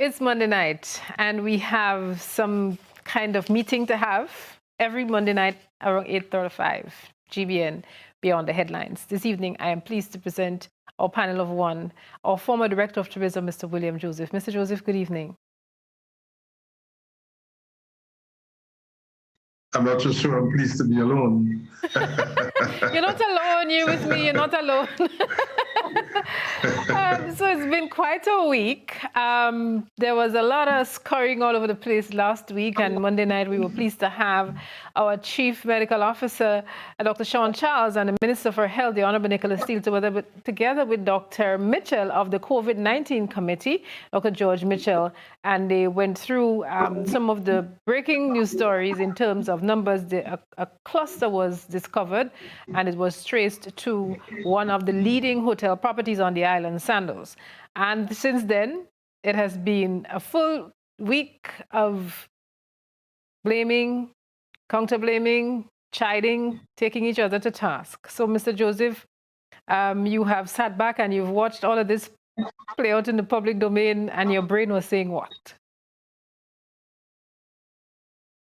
It's Monday night, and we have some kind of meeting to have every Monday night around 8:35 GBN Beyond the Headlines. This evening, I am pleased to present our panel of one, our former Director of Tourism, Mr. William Joseph. Mr. Joseph, good evening. I'm not so sure I'm pleased to be alone. You're not alone. You're with me. You're not alone. So it's been quite a week. There was a lot of scurrying all over the place last week, and Monday night we were pleased to have our Chief Medical Officer, Dr. Sean Charles, and the Minister for Health, the Honorable Nicholas Steele, together with Dr. Mitchell of the COVID-19 Committee, Dr. George Mitchell, and they went through some of the breaking news stories in terms of numbers. A cluster was discovered, and it was traced to one of the leading hotel properties on the island, Sandals. And since then, it has been a full week of blaming, counter-blaming, chiding, taking each other to task. So, Mr. Joseph, you have sat back and you've watched all of this play out in the public domain, and your brain was saying what?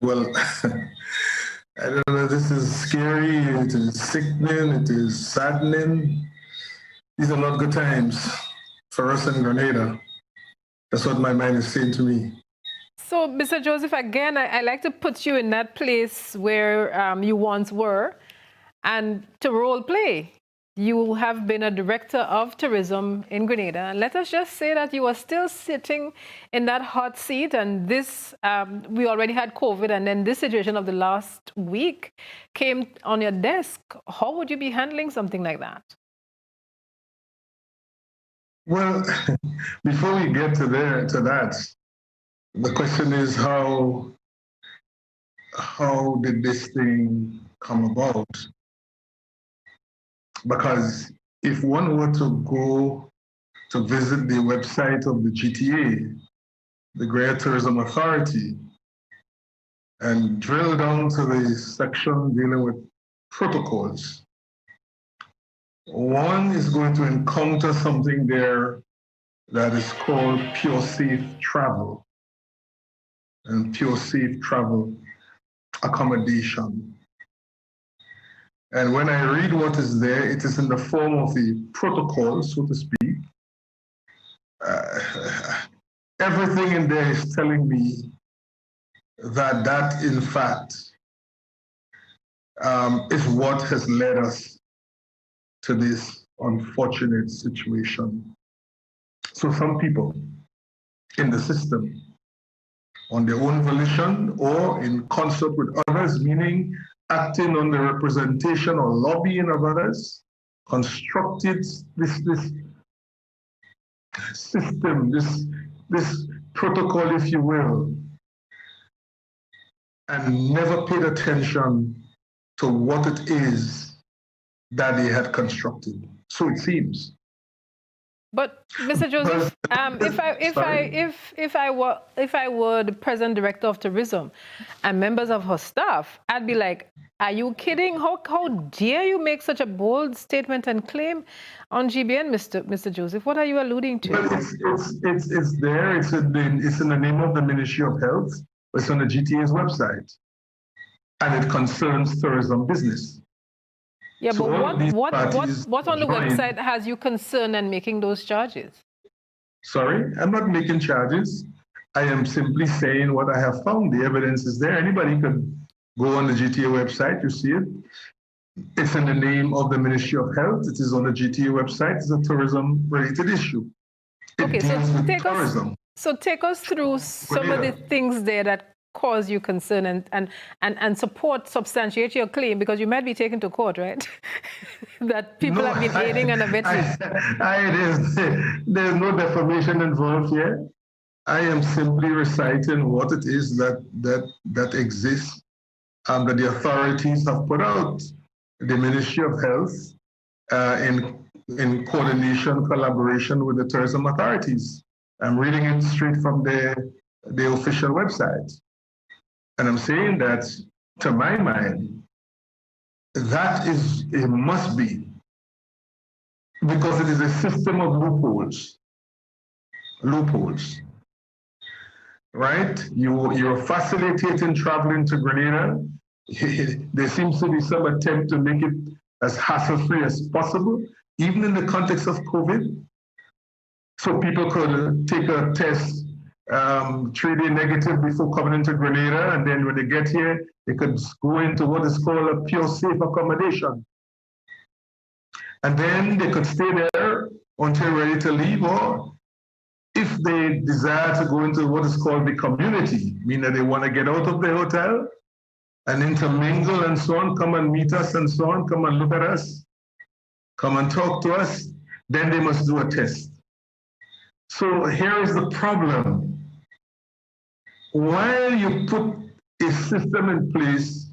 Well, I don't know, this is scary, it is sickening, it is saddening. These are not good times for us in Grenada. That's what my mind is saying to me. So, Mr. Joseph, again, I like to put you in that place where you once were, and to role play. You have been a director of tourism in Grenada. And let us just say that you are still sitting in that hot seat, and this, we already had COVID, and then this situation of the last week came on your desk. How would you be handling something like that? Well, before we get to that, the question is how did this thing come about? Because if one were to go to visit the website of the GTA, the Greater Tourism Authority, and drill down to the section dealing with protocols, one is going to encounter something there that is called pure safe travel and pure safe travel accommodation. And when I read what is there, it is in the form of a protocol, so to speak. Everything in there is telling me that in fact, is what has led us to this unfortunate situation. So some people in the system, on their own volition or in concert with others, meaning acting on the representation or lobbying of others, constructed this system, this protocol, if you will, and never paid attention to what it is that they had constructed. So it seems. But Mr. Joseph, if I were the present director of tourism and members of her staff, I'd be like, are you kidding? How dare you make such a bold statement and claim on GBN, Mr. Joseph? What are you alluding to? Well, it's there. It's in the name of the Ministry of Health. It's on the GTA's website, and it concerns tourism business. Yeah, so but what on the website has you concerned and making those charges? Sorry, I'm not making charges. I am simply saying what I have found. The evidence is there. Anybody could go on the GTA website, you see it. It's in the name of the Ministry of Health. It is on the GTA website. It's a tourism-related issue. Okay, so take us through some of the things there that cause you concern and substantiate your claim, because you might be taken to court, right? That people have been aiding and abetting. There's no defamation involved here. I am simply reciting what it is that exists and that the authorities have put out. The Ministry of Health, in coordination, collaboration with the tourism authorities. I'm reading it straight from the official website. And I'm saying that, to my mind, that is a must be, because it is a system of loopholes. right? You're facilitating traveling to Grenada. There seems to be some attempt to make it as hassle-free as possible, even in the context of COVID. So people could take a test 3-day negative before coming into Grenada, and then when they get here, they could go into what is called a pure safe accommodation. And then they could stay there until ready to leave, or if they desire to go into what is called the community, meaning that they want to get out of the hotel and intermingle and so on, come and meet us and so on, come and look at us, come and talk to us, then they must do a test. So here is the problem. While you put a system in place,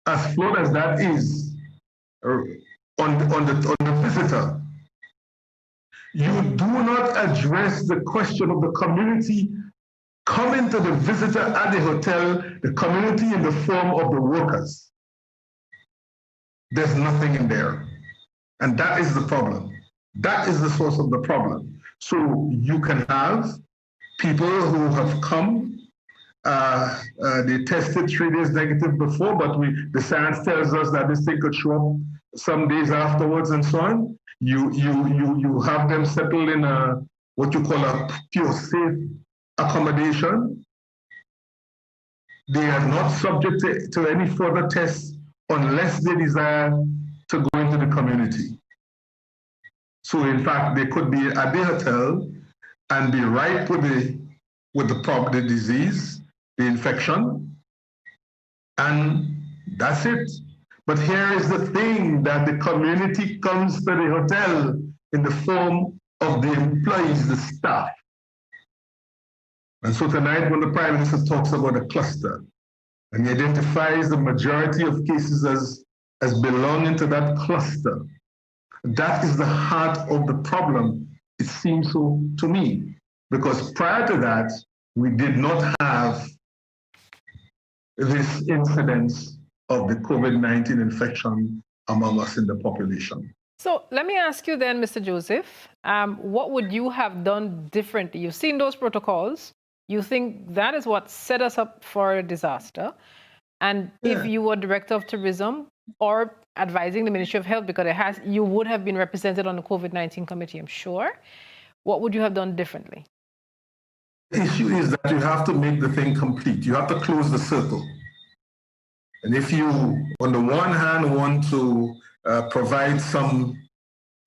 as flawed as that is, on the visitor, you do not address the question of the community coming to the visitor at the hotel, the community in the form of the workers. There's nothing in there. And that is the problem. That is the source of the problem. So you can have people who have come, they tested 3 days negative before, but the science tells us that this thing could show up some days afterwards and so on. You have them settled in what you call a pure safe accommodation. They are not subject to any further tests unless they desire to go into the community. So in fact, they could be at the hotel and be ripe with the disease, the infection, and that's it. But here is the thing, that the community comes to the hotel in the form of the employees, the staff. And so tonight, when the Prime Minister talks about a cluster, and he identifies the majority of cases as belonging to that cluster, that is the heart of the problem, it seems so to me. Because prior to that, we did not have this incidence of the COVID-19 infection among us in the population. So let me ask you then, Mr. Joseph, what would you have done differently? You've seen those protocols. You think that is what set us up for a disaster. And if you were Director of Tourism or advising the Ministry of Health, because you would have been represented on the COVID-19 committee, I'm sure, what would you have done differently? The issue is that you have to make the thing complete. You have to close the circle. And if you, on the one hand, want to provide some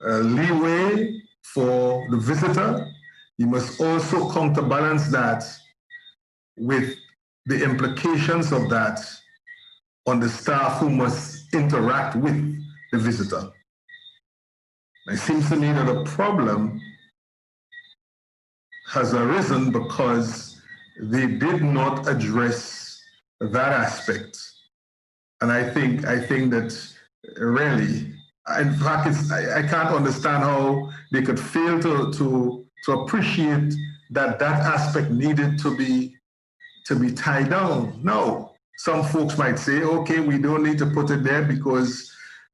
leeway for the visitor, you must also counterbalance that with the implications of that on the staff who must interact with the visitor. It seems to me that a problem has arisen because they did not address that aspect. And I think that really, in fact, I can't understand how they could fail to appreciate that aspect needed to be tied down. No, some folks might say, okay, we don't need to put it there because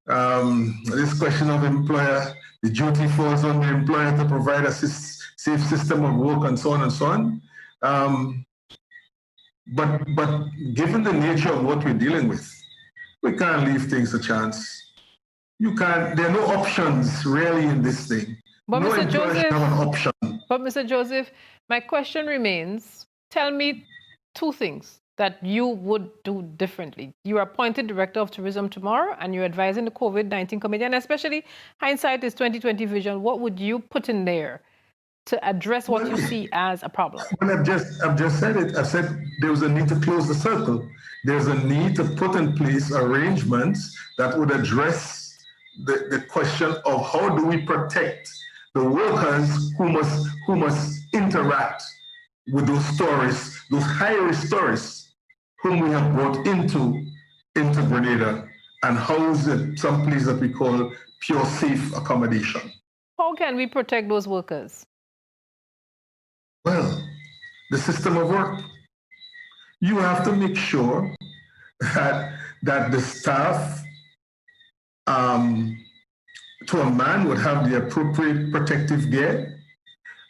this question of employer, the duty falls on the employer to provide a safe system of work and so on and so on. But given the nature of what we're dealing with, we can't leave things a chance. You can't, there are no options really in this thing. But no Mr. Joseph, have an option. But Mr. Joseph, my question remains, tell me two things that you would do differently. You are appointed Director of Tourism tomorrow and you're advising the COVID-19 committee, and especially hindsight is 2020 vision. What would you put in there to address what you see as a problem? Well, I've just said it. I've said there was a need to close the circle. There's a need to put in place arrangements that would address the question of how do we protect the workers who must interact with those tourists, those high-risk tourists whom we have brought into Grenada and housed at some place that we call pure safe accommodation. How can we protect those workers? Well, the system of work. You have to make sure that the staff, to a man, would have the appropriate protective gear,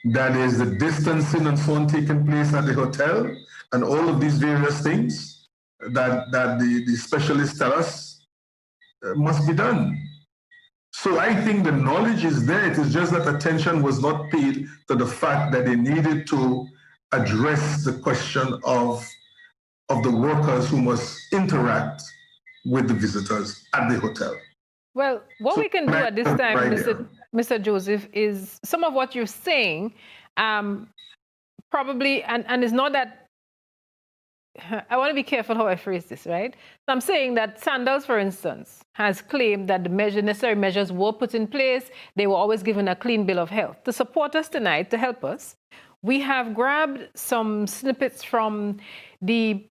that is the distancing and so on taking place at the hotel, and all of these various things that the specialists tell us must be done. So I think the knowledge is there. It is just that attention was not paid to the fact that they needed to address the question of the workers who must interact with the visitors at the hotel. Well, what we can do at this time, Mr. Joseph, is some of what you're saying, probably, and it's not that, I want to be careful how I phrase this, right? So I'm saying that Sandals, for instance, has claimed that the necessary measures were put in place. They were always given a clean bill of health. To support us tonight, to help us, we have grabbed some snippets from the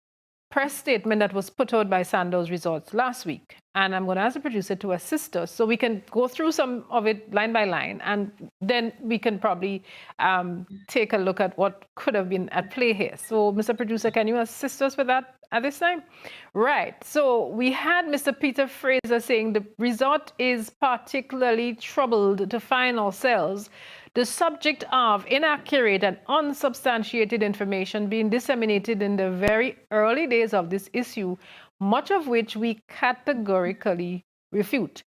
press statement that was put out by Sandals Resorts last week. And I'm going to ask the producer to assist us so we can go through some of it line by line, and then we can probably take a look at what could have been at play here. So, Mr. Producer, can you assist us with that at this time? Right. So we had Mr. Peter Fraser saying the resort is particularly troubled to find ourselves the subject of inaccurate and unsubstantiated information being disseminated in the very early days of this issue, much of which we categorically refute.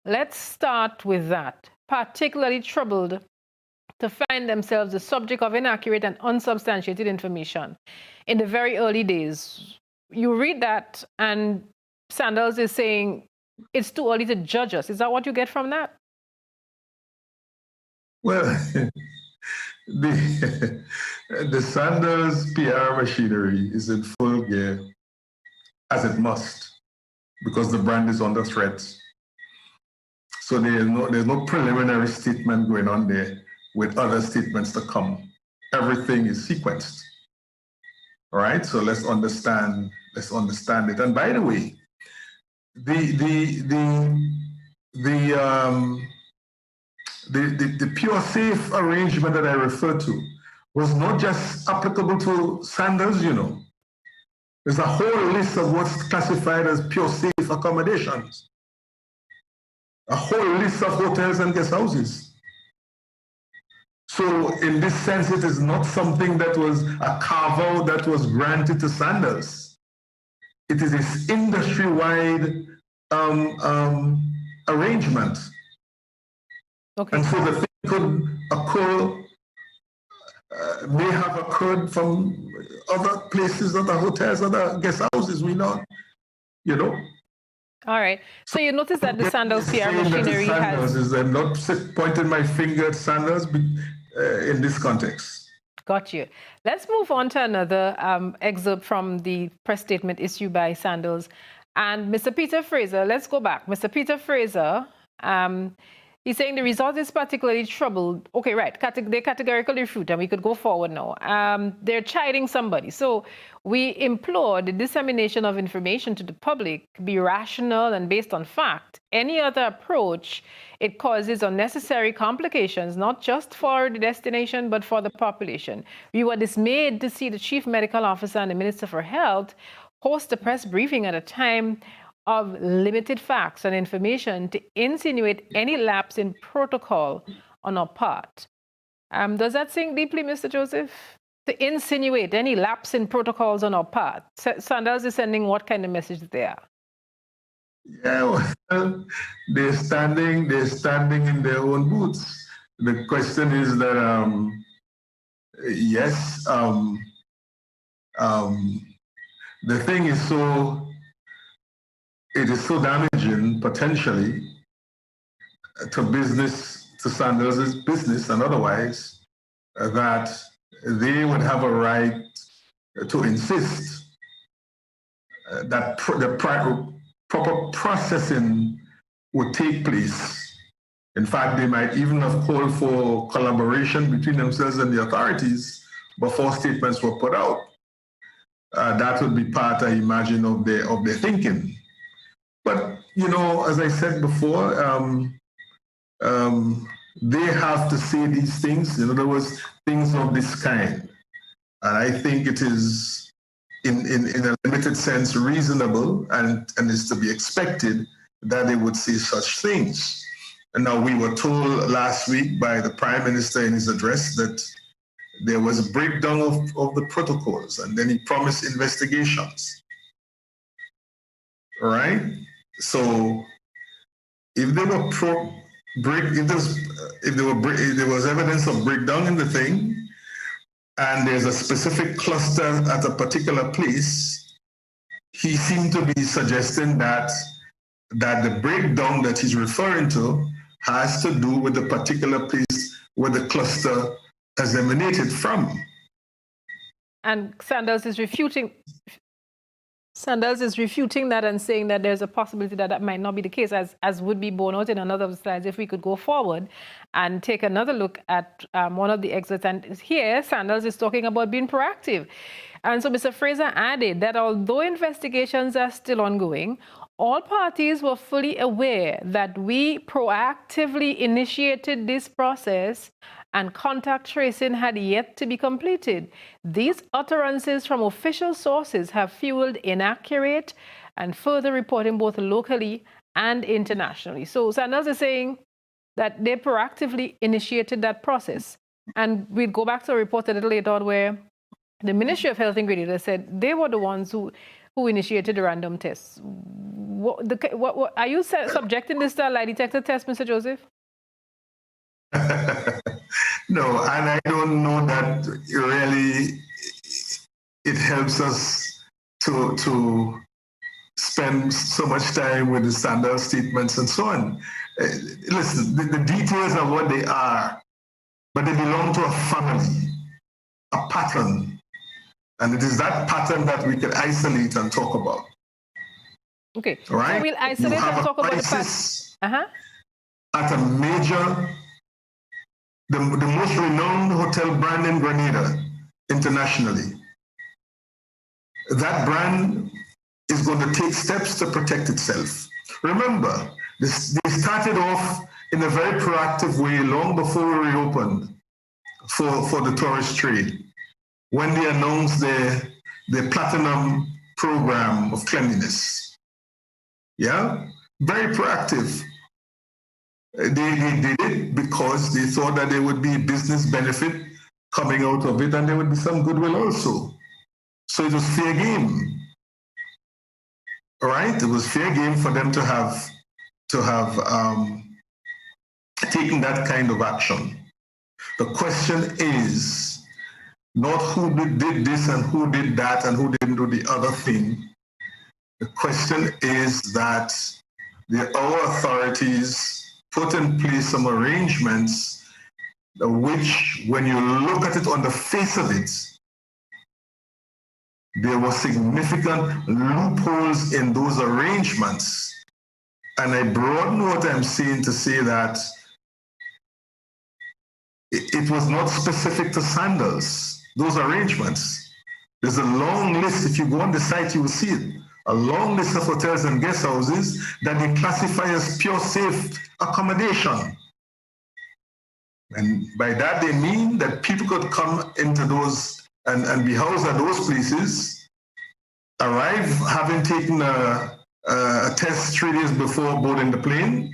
Let's start with that. Particularly troubled to find themselves the subject of inaccurate and unsubstantiated information in the very early days. You read that, and Sandals is saying it's too early to judge us. Is that what you get from that? Well, the Sandals PR machinery is in full gear, as it must, because the brand is under threat. So there's no preliminary statement going on there with other statements to come. Everything is sequenced. All right, so let's understand it. And by the way, the pure safe arrangement that I referred to was not just applicable to Sandals, you know. There's a whole list of what's classified as pure safe accommodations. A whole list of hotels and guest houses. So in this sense, it is not something that was a carve-out that was granted to Sandals. It is this industry-wide arrangement. Okay. And so the thing could occur, may have occurred from other places, other hotels, other guest houses, we know, you know. All right. So you notice that the Sandals PR machinery has... I'm not pointing my finger at Sandals in this context. Got you. Let's move on to another excerpt from the press statement issued by Sandals. And Mr. Peter Fraser, let's go back. Mr. Peter Fraser, he's saying the resort is particularly troubled. Okay, right. They categorically refute, and we could go forward now. They're chiding somebody. So we implore the dissemination of information to the public be rational and based on fact. Any other approach, it causes unnecessary complications, not just for the destination, but for the population. We were dismayed to see the Chief Medical Officer and the Minister for Health host a press briefing at a time of limited facts and information to insinuate any lapse in protocol on our part. Does that sink deeply, Mr. Joseph? To insinuate any lapse in protocols on our part. Sandals is sending what kind of message there? Yeah, well, they're standing in their own boots. The question is that, yes, the thing is it is so damaging potentially to business, to Sandals' business and otherwise, that they would have a right to insist that the proper processing would take place. In fact, they might even have called for collaboration between themselves and the authorities before statements were put out. That would be part, I imagine, of their thinking. But, you know, as I said before, they have to say these things, in other words, things of this kind. And I think it is, in a limited sense, reasonable and is to be expected that they would say such things. And now we were told last week by the Prime Minister in his address that there was a breakdown of the protocols, and then he promised investigations. All right? So if there was evidence of breakdown in the thing, and there's a specific cluster at a particular place, he seemed to be suggesting that the breakdown that he's referring to has to do with the particular place where the cluster has emanated from. And Sanders is refuting that and saying that there's a possibility that that might not be the case, as would be borne out in another of the slides if we could go forward and take another look at one of the exits. And here, Sanders is talking about being proactive. And so Mr. Fraser added that although investigations are still ongoing, all parties were fully aware that we proactively initiated this process and contact tracing had yet to be completed. These utterances from official sources have fueled inaccurate and further reporting both locally and internationally. So Sanders is saying that they proactively initiated that process. And we'll go back to a report a little later on where the Ministry of Health and Grenada said they were the ones who initiated the random tests. Are you subjecting this to a lie detector test, Mr. Joseph? No, and I don't know that really it helps us to spend so much time with the standard statements and so on. Listen, the details are what they are, but they belong to a family, a pattern. And it is that pattern that we can isolate and talk about. Okay, right? So we'll isolate and talk about the pattern. At a major, the most renowned hotel brand in Grenada internationally. That brand is going to take steps to protect itself. Remember, they started off in a very proactive way long before we reopened for the tourist trade, when they announced the platinum program of cleanliness. Yeah, very proactive. They did it because they thought that there would be business benefit coming out of it, and there would be some goodwill also. So it was fair game. All right, it was fair game for them to have taken that kind of action. The question is not who did this and who did that and who didn't do the other thing. The question is that our authorities put in place some arrangements which, when you look at it on the face of it, there were significant loopholes in those arrangements. And I broaden what I'm saying to say that it was not specific to Sandals, those arrangements. There's a long list. If you go on the site, you will see it. A long list of hotels and guest houses that they classify as pure safe accommodation. And by that, they mean that people could come into those and be housed at those places, arrive having taken a test 3 days before boarding the plane.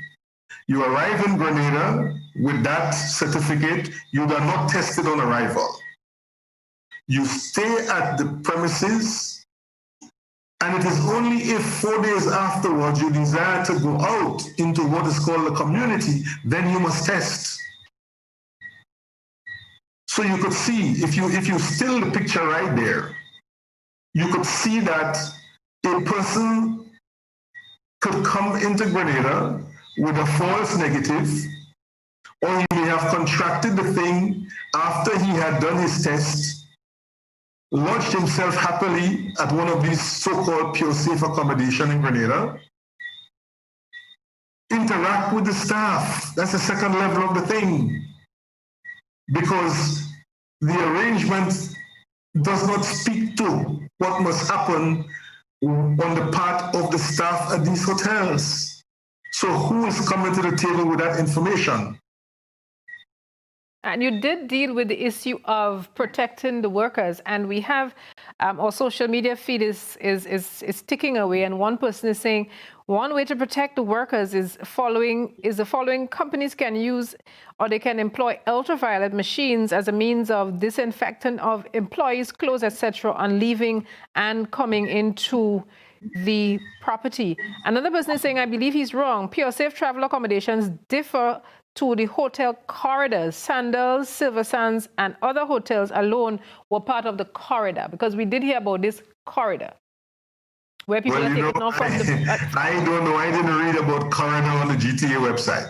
You arrive in Grenada with that certificate, you are not tested on arrival. You stay at the premises, and it is only if 4 days afterwards you desire to go out into what is called the community, then you must test. So you could see, if you still the picture right there, you could see that a person could come into Grenada with a false negative, or he may have contracted the thing after he had done his test, lodged himself happily at one of these so-called pure safe accommodation in Grenada, interact with the staff. That's the second level of the thing. Because the arrangement does not speak to what must happen on the part of the staff at these hotels. So who is coming to the table with that information? And you did deal with the issue of protecting the workers, and we have our social media feed is ticking away, and one person is saying one way to protect the workers is the following: companies can use or they can employ ultraviolet machines as a means of disinfectant of employees' clothes, etc., on leaving and coming into the property. Another person is saying, I believe he's wrong. Pure Safe travel accommodations differ to the hotel corridors. Sandals, Silver Sands, and other hotels alone were part of the corridor, because we did hear about this corridor where people are taken off from the... I don't know. I didn't read about corridor on the GTA website.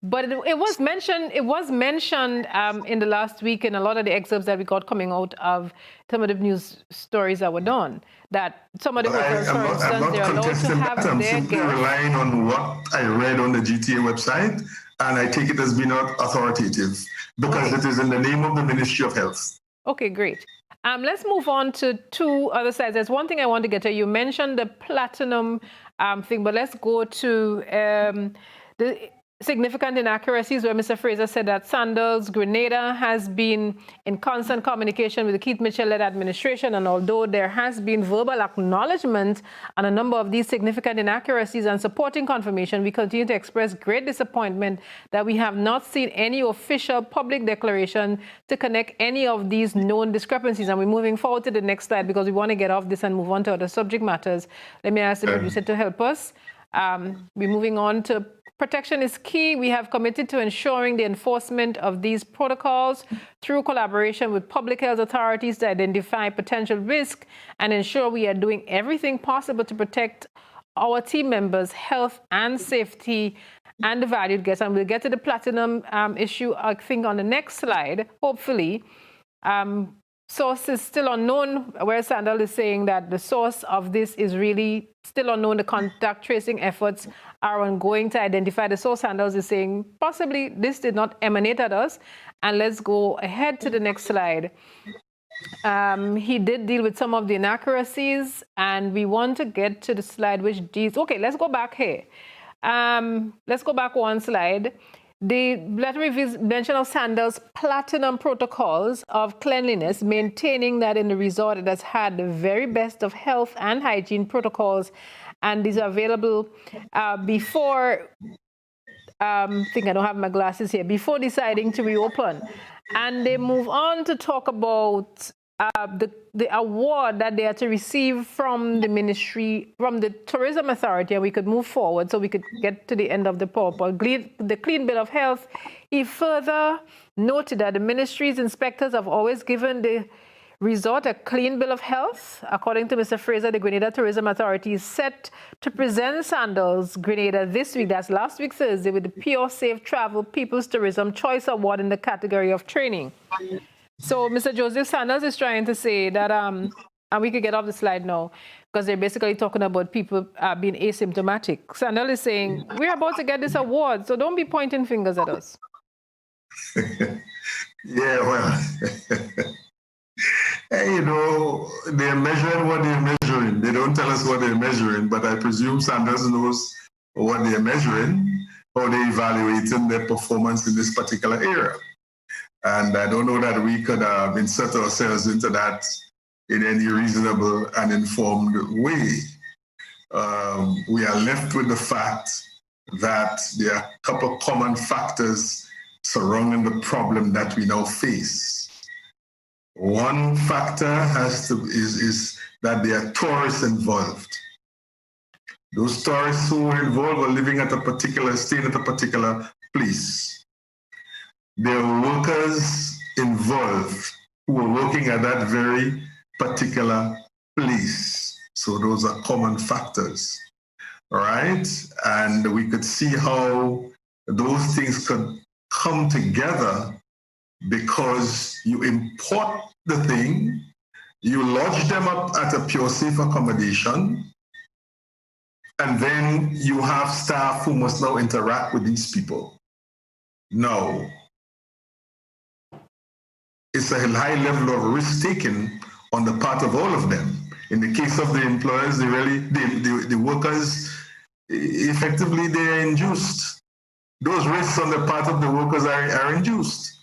But it was mentioned. It was mentioned in the last week in a lot of the excerpts that we got coming out of some of the news stories that were done. That some of the hotels, for instance, they're allowed to have I'm their simply guests. relying on what I read on the GTA website, and I take it as being authoritative because it is in the name of the Ministry of Health. Okay, great. Let's move on to two other sides. There's one thing I want to get to. You mentioned the platinum thing, but let's go to the significant inaccuracies where Mr. Fraser said that Sandals Grenada has been in constant communication with the Keith Mitchell-led administration, and although there has been verbal acknowledgement on a number of these significant inaccuracies and supporting confirmation, we continue to express great disappointment that we have not seen any official public declaration to connect any of these known discrepancies. And we're moving forward to the next slide because we want to get off this and move on to other subject matters. Let me ask the producer to help us. We're moving on to protection is key. We have committed to ensuring the enforcement of these protocols through collaboration with public health authorities to identify potential risk and ensure we are doing everything possible to protect our team members' health and safety and the valued guests. And we'll get to the platinum issue, I think, on the next slide, hopefully. Source is still unknown, where Sandal is saying that the source of this is really still unknown. The contact tracing efforts are ongoing to identify the source. Sandal is saying possibly this did not emanate at us. And let's go ahead to the next slide. He did deal with some of the inaccuracies, and we want to get to the slide which deals. Okay, let's go back here. Let's go back one slide. The letter reveals mention of Sandals' platinum protocols of cleanliness, maintaining that in the resort it has had the very best of health and hygiene protocols, and these are available before, I think I don't have my glasses here, before deciding to reopen. And they move on to talk about the award that they are to receive from the ministry, from the Tourism Authority, and we could move forward so we could get to the end of the PowerPoint. The Clean Bill of Health. He further noted that the ministry's inspectors have always given the resort a clean bill of health. According to Mr. Fraser, the Grenada Tourism Authority is set to present Sandals Grenada this week, that's last week Thursday, with the Pure Safe Travel People's Tourism Choice Award in the category of training. So Mr. Joseph Sandals is trying to say that, and we could get off the slide now, because they're basically talking about people being asymptomatic. Sandals is saying, we're about to get this award, so don't be pointing fingers at us. Yeah, well, hey, you know, they're measuring what they're measuring. They don't tell us what they're measuring, but I presume Sandals knows what they're measuring, how they're evaluating their performance in this particular area. And I don't know that we could insert ourselves into that in any reasonable and informed way. We are left with the fact that there are a couple of common factors surrounding the problem that we now face. One factor is that there are tourists involved. Those tourists who are involved are living at a particular, staying at a particular place. There are workers involved who are working at that very particular place. So those are common factors, right? And we could see how those things could come together because you import the thing, you lodge them up at a Pure Safe accommodation, and then you have staff who must now interact with these people. Now, it's a high level of risk taken on the part of all of them. In the case of the employers, the workers, effectively, they are induced. Those risks on the part of the workers are induced.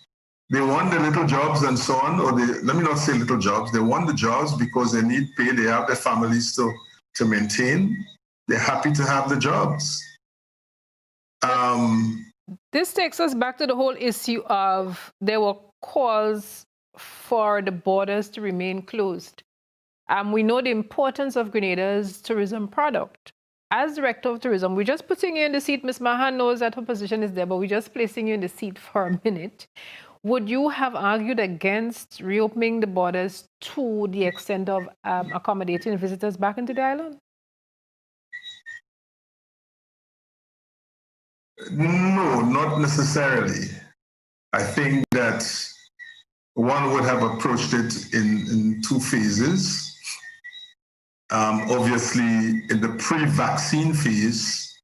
They want the little jobs and so on, or let me not say little jobs. They want the jobs because they need pay. They have their families to maintain. They're happy to have the jobs. This takes us back to the whole issue of there were calls for the borders to remain closed. We know the importance of Grenada's tourism product. As Director of Tourism, we're just putting you in the seat. Ms. Mahan knows that her position is there, but we're just placing you in the seat for a minute. Would you have argued against reopening the borders to the extent of accommodating visitors back into the island? No, not necessarily. I think that one would have approached it in two phases. Obviously, in the pre-vaccine phase,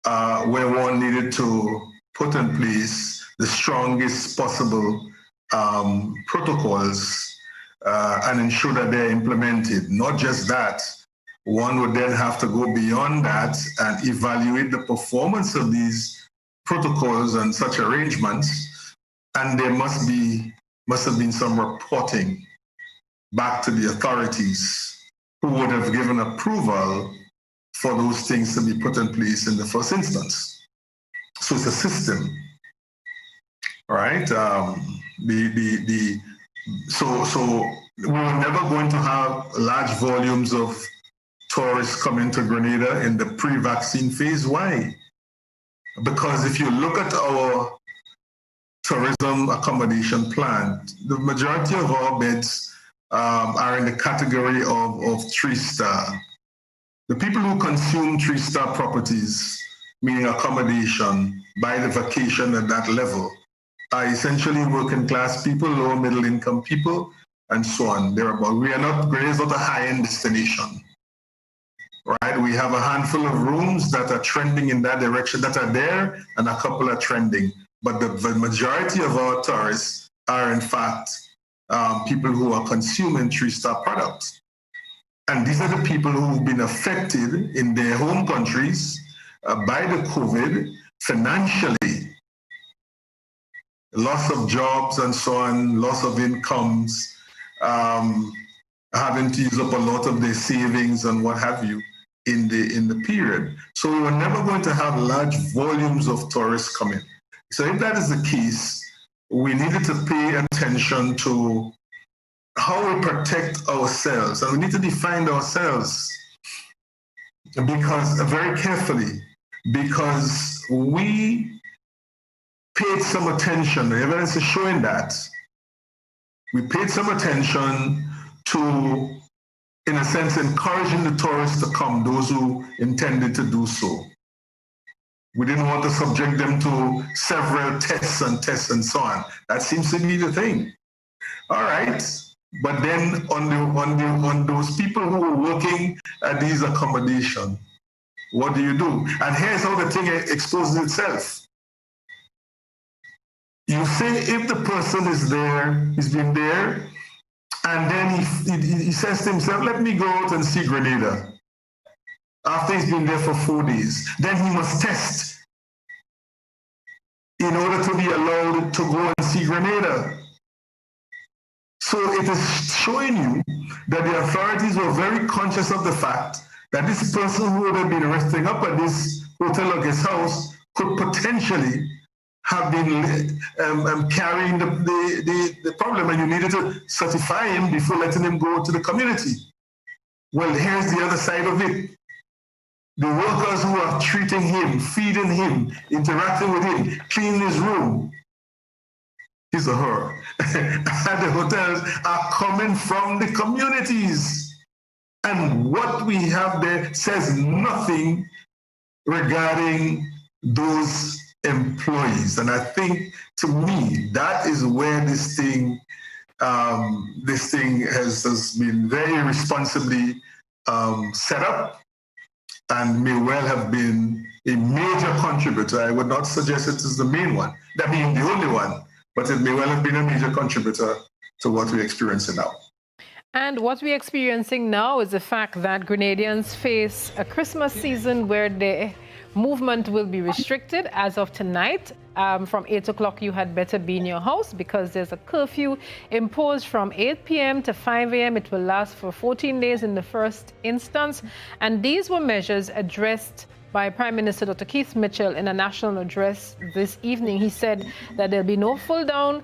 where one needed to put in place the strongest possible protocols and ensure that they're implemented. Not just that, one would then have to go beyond that and evaluate the performance of these protocols and such arrangements. And there must have been some reporting back to the authorities who would have given approval for those things to be put in place in the first instance. So it's a system, right? So we were never going to have large volumes of tourists coming to Grenada in the pre-vaccine phase. Why? Because if you look at our tourism accommodation plan, the majority of our beds are in the category of 3-star. The people who consume 3-star properties, meaning accommodation, buy the vacation at that level, are essentially working class people, lower middle income people, and so on. Grenada is not a high-end destination, right? We have a handful of rooms that are trending in that direction, that are there, and a couple are trending. But the majority of our tourists are, in fact, people who are consuming 3-star products. And these are the people who've been affected in their home countries by the COVID financially. Loss of jobs and so on, loss of incomes, having to use up a lot of their savings and what have you in the period. So we were never going to have large volumes of tourists coming. So if that is the case, we needed to pay attention to how we protect ourselves, and we need to define ourselves very carefully, because we paid some attention. The evidence is showing that we paid some attention to, in a sense, encouraging the tourists to come, those who intended to do so. We didn't want to subject them to several tests and so on. That seems to be the thing. All right. But then on those people who were working at these accommodations, what do you do? And here's how the thing exposes itself. You say if the person is there, he's been there, and then he says to himself, let me go out and see Grenada. After he's been there for 4 days, then he must test in order to be allowed to go and see Grenada. So it is showing you that the authorities were very conscious of the fact that this person who would have been resting up at this hotel or guest house could potentially have been carrying the problem, and you needed to certify him before letting him go to the community. Well, here's the other side of it. The workers who are treating him, feeding him, interacting with him, cleaning his room, his or her, at the hotels are coming from the communities. And what we have there says nothing regarding those employees. And I think, to me, that is where this thing has been very irresponsibly set up, and may well have been a major contributor. I would not suggest it is the main one, that being the only one, but it may well have been a major contributor to what we're experiencing now. And what we're experiencing now is the fact that Grenadians face a Christmas season where their movement will be restricted as of tonight. from 8 o'clock, you had better be in your house because there's a curfew imposed from 8 p.m. to 5 a.m. It will last for 14 days in the first instance. And these were measures addressed by Prime Minister Dr. Keith Mitchell in a national address this evening. He said that there'll be no full lockdown,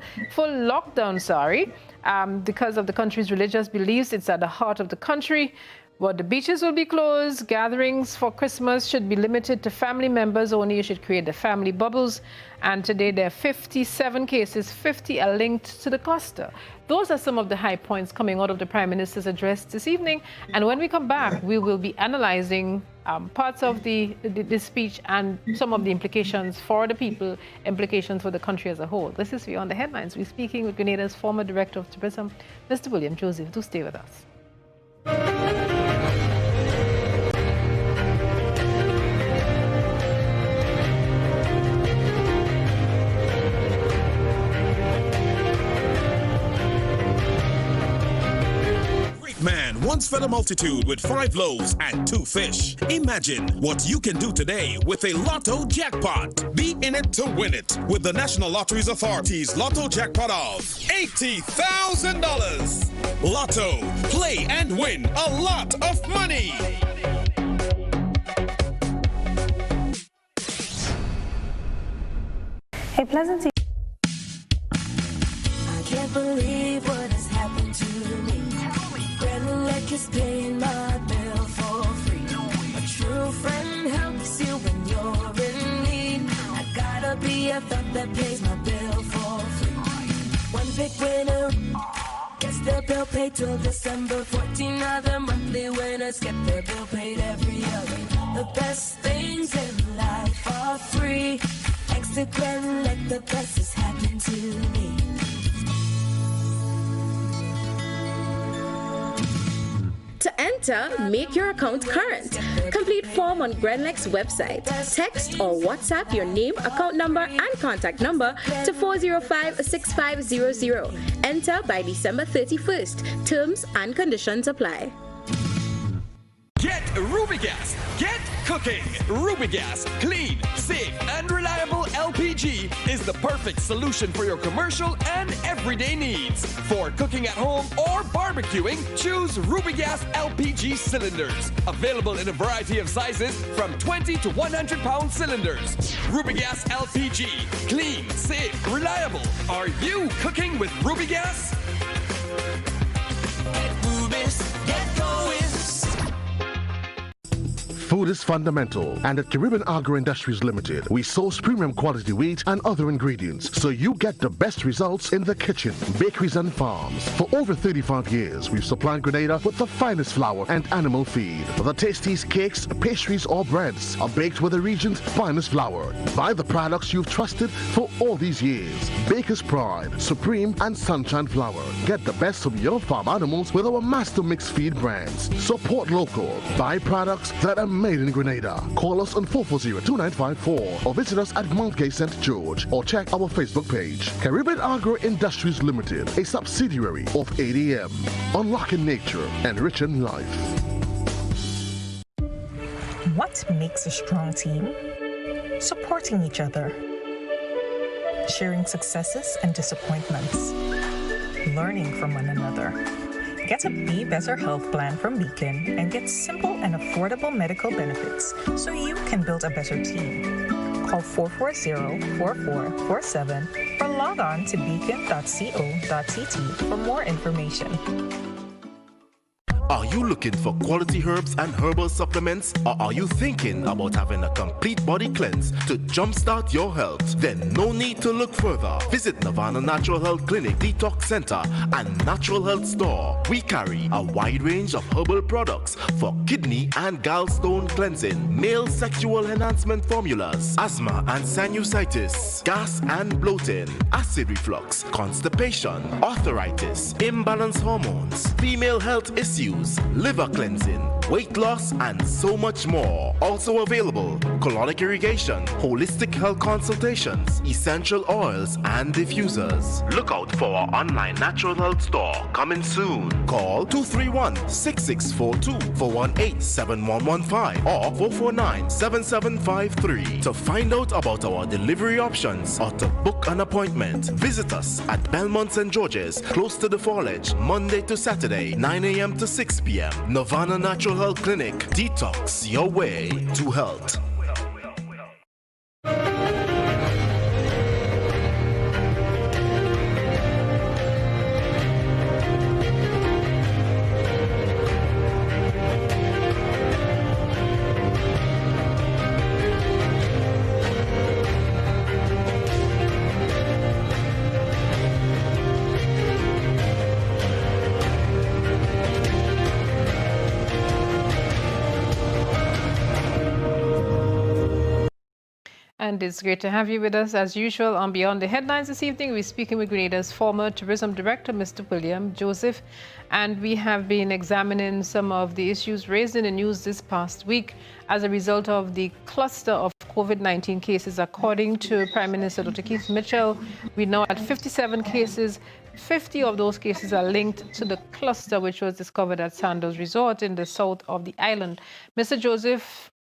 because of the country's religious beliefs. It's at the heart of the country. But the beaches will be closed. Gatherings for Christmas should be limited to family members only. You should create the family bubbles. And today there are 57 cases. 50 are linked to the cluster. Those are some of the high points coming out of the Prime Minister's address this evening. And when we come back, we will be analyzing parts of the speech and some of the implications for the people, implications for the country as a whole. This is Beyond the Headlines. We're speaking with Grenada's former Director of Tourism, Mr. William Joseph. Do stay with us. Man once fed a multitude with 5 loaves and 2 fish. Imagine what you can do today with a Lotto jackpot. Be in it to win it with the National Lotteries Authority's Lotto jackpot of $80,000. Lotto, play and win a lot of money. Hey, Pleasant. I can't believe what has happened to me. Like is paying my bill for free. A true friend helps you when you're in need. I gotta be a friend that pays my bill for free. One big winner gets their bill paid till December. 14 other monthly winners get their bill paid every other. The best things in life are free. Thanks to Glenn, like the best has happened to me. To enter, make your account current. Complete form on Grenlec's website. Text or WhatsApp your name, account number, and contact number to 405-6500. Enter by December 31st. Terms and conditions apply. Get Rubigas. Get cooking. Rubigas, clean, safe, and reliable LPG is the perfect solution for your commercial and everyday needs. For cooking at home or barbecuing, choose Rubigas LPG cylinders. Available in a variety of sizes from 20 to 100-pound cylinders. Rubigas LPG, clean, safe, reliable. Are you cooking with Rubigas? Get Rubis, get going. Food is fundamental, and at Caribbean Agro Industries Limited, we source premium quality wheat and other ingredients, so you get the best results in the kitchen, bakeries and farms. For over 35 years, we've supplied Grenada with the finest flour and animal feed. The tastiest cakes, pastries or breads are baked with the region's finest flour. Buy the products you've trusted for all these years. Baker's Pride, Supreme and Sunshine Flour. Get the best from your farm animals with our master mixed feed brands. Support local. Buy products that are made in Grenada. Call us on 440-2954 or visit us at Mount Gay St. George or check our Facebook page. Caribbean Agro Industries Limited, a subsidiary of ADM. Unlocking nature, enriching life. What makes a strong team? Supporting each other. Sharing successes and disappointments. Learning from one another. Get a Be Better health plan from Beacon and get simple and affordable medical benefits so you can build a better team. Call 440-4447 or log on to beacon.co.tt for more information. Are you looking for quality herbs and herbal supplements, or are you thinking about having a complete body cleanse to jumpstart your health? Then no need to look further. Visit Nirvana Natural Health Clinic, Detox Center, and Natural Health Store. We carry a wide range of herbal products for kidney and gallstone cleansing, male sexual enhancement formulas, asthma and sinusitis, gas and bloating, acid reflux, constipation, arthritis, imbalanced hormones, female health issues, liver cleansing, weight loss, and so much more. Also available, colonic irrigation, holistic health consultations, essential oils, and diffusers. Look out for our online natural health store coming soon. Call 231-6642 418-7115 or 449-7753 to find out about our delivery options or to book an appointment. Visit us at Belmont St. George's, close to the Foliage, Monday to Saturday, 9 a.m. to 6 p.m. Nirvana Natural Health Clinic. Detox your way to health. And it's great to have you with us as usual on Beyond the Headlines this evening. We're speaking with Grenada's former Tourism Director, Mr. William Joseph, and we have been examining some of the issues raised in the news this past week as a result of the cluster of COVID-19 cases. According to Prime Minister Dr. Keith Mitchell, we're now at 57 cases. 50 of those cases are linked to the cluster which was discovered at Sandals Resort in the south of the island. Mr. Joseph,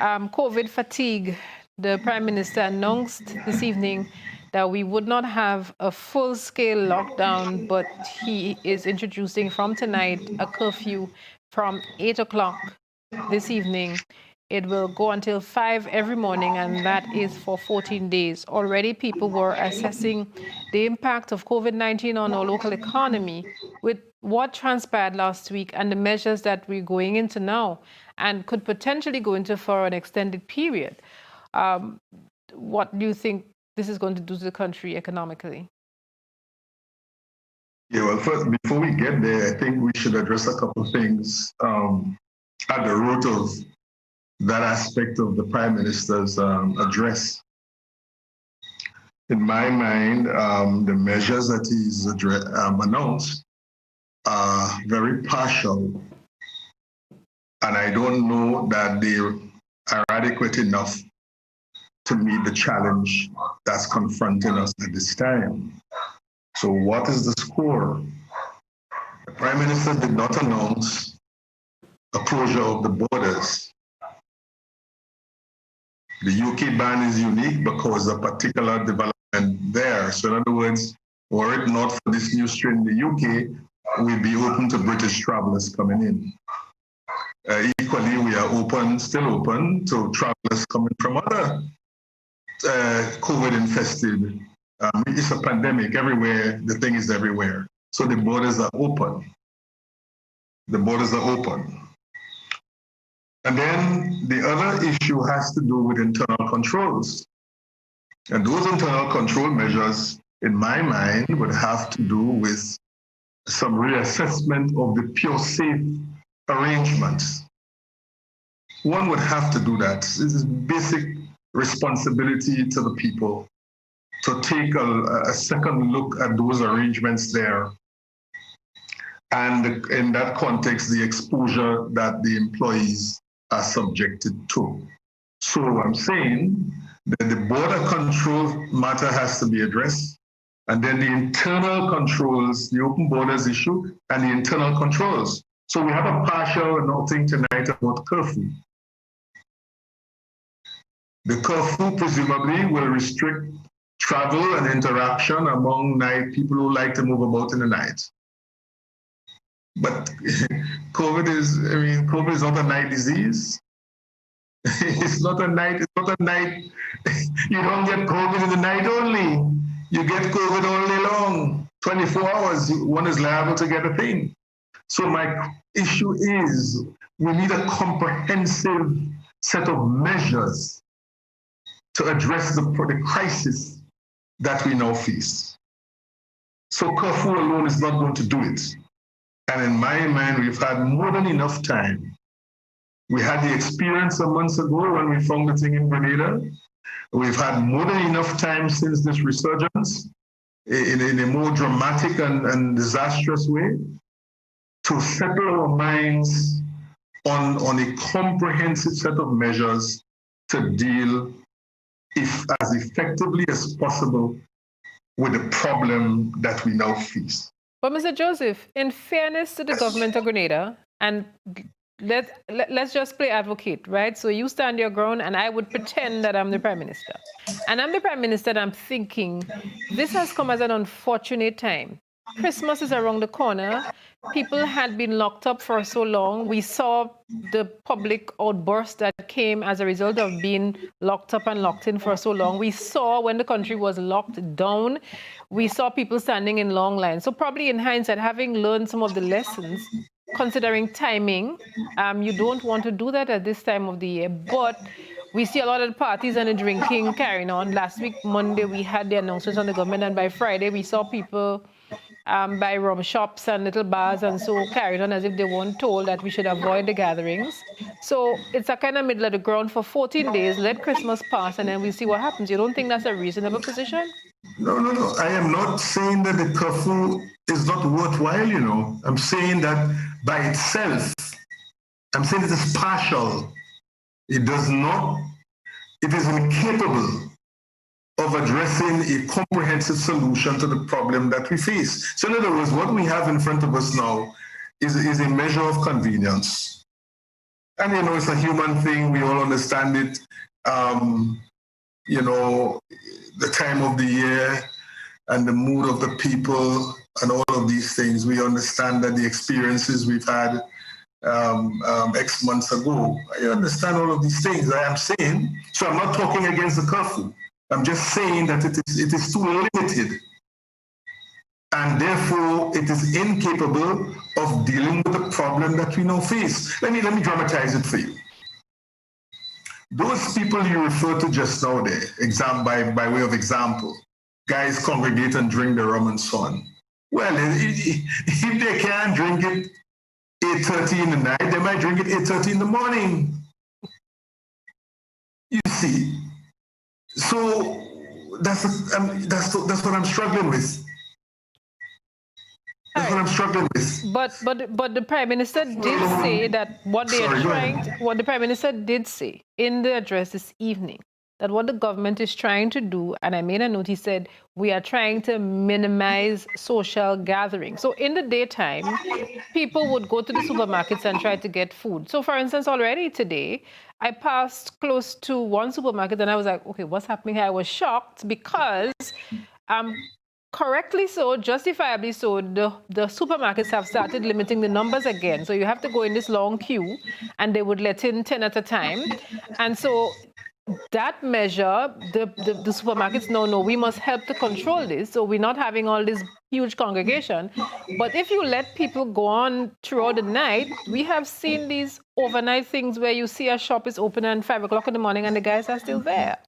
COVID fatigue. The Prime Minister announced this evening that we would not have a full-scale lockdown, but he is introducing from tonight a curfew from 8 o'clock this evening. It will go until 5 every morning, and that is for 14 days. Already people were assessing the impact of COVID-19 on our local economy with what transpired last week and the measures that we're going into now and could potentially go into for an extended period. What do you think this is going to do to the country economically? Yeah, well, first, before we get there, I think we should address a couple of things at the root of that aspect of the Prime Minister's address. In my mind, the measures that he's announced are very partial, and I don't know that they are adequate enough to meet the challenge that's confronting us at this time. So what is the score? The Prime Minister did not announce a closure of the borders. The UK ban is unique because of a particular development there. So in other words, were it not for this new strain in the UK, we'd be open to British travelers coming in. Equally, we are still open to travelers coming from other COVID-infested. It's a pandemic everywhere. The thing is everywhere. So the borders are open. The borders are open. And then the other issue has to do with internal controls. And those internal control measures, in my mind, would have to do with some reassessment of the pure safe arrangements. One would have to do that. This is basic responsibility to the people to take a second look at those arrangements there. And in that context, the exposure that the employees are subjected to. So I'm saying that the border control matter has to be addressed, and then the internal controls, the open borders issue, and the internal controls. So we have a partial nothing tonight about curfew. The curfew presumably will restrict travel and interaction among people who like to move about in the night. But COVID is not a night disease. It's not a night. You don't get COVID in the night only. You get COVID all day long. 24 hours, one is liable to get a thing. So my issue is we need a comprehensive set of measures to address the crisis that we now face. So curfew alone is not going to do it. And in my mind, we've had more than enough time. We had the experience some months ago when we found the thing in Grenada. We've had more than enough time since this resurgence in a more dramatic and disastrous way to settle our minds on a comprehensive set of measures to deal as effectively as possible with the problem that we now face. But Mr. Joseph, in fairness to the government of Grenada, and let's just play advocate, right? So you stand your ground, and I would pretend that I'm the Prime Minister. And I'm the Prime Minister, and I'm thinking, this has come as an unfortunate time. Christmas is around the corner. People had been locked up for so long. We saw the public outburst that came as a result of being locked up and locked in for so long. We saw when the country was locked down, we saw people standing in long lines. So probably in hindsight, having learned some of the lessons, considering timing, you don't want to do that at this time of the year. But we see a lot of the parties and the drinking carrying on. Last week, Monday, we had the announcements on the government, and by Friday, we saw people by rum shops and little bars and so carried on as if they weren't told that we should avoid the gatherings. So it's a kind of middle of the ground for 14 days, let Christmas pass, and then we see what happens. You don't think that's a reasonable position? No. I am not saying that the curfew is not worthwhile, you know. I'm saying that by itself, I'm saying it is partial. It is incapable of addressing a comprehensive solution to the problem that we face. So in other words, what we have in front of us now is a measure of convenience. And you know, it's a human thing, we all understand it. You know, the time of the year and the mood of the people and all of these things, we understand that the experiences we've had X months ago, I understand all of these things. I am saying, so I'm not talking against the curfew. I'm just saying that it is too limited, and therefore it is incapable of dealing with the problem that we now face. Let me dramatize it for you. Those people you referred to just now there, by way of example, guys congregate and drink the rum and so on. Well, if they can't drink it 8:30 in the night, they might drink it 8:30 in the morning. You see. So that's what I'm struggling with. That's what I'm struggling with. But the Prime Minister did say that what the Prime Minister did say in the address this evening, that what the government is trying to do, and I made a note, he said, we are trying to minimize social gatherings. So in the daytime, people would go to the supermarkets and try to get food. So for instance, already today, I passed close to one supermarket and I was like, okay, what's happening here? I was shocked because correctly so, justifiably so, the supermarkets have started limiting the numbers again. So you have to go in this long queue and they would let in 10 at a time. And so that measure, the supermarkets no, we must help to control this. So we're not having all this huge congregation. But if you let people go on throughout the night, we have seen these overnight things where you see a shop is open at 5 o'clock in the morning and the guys are still there.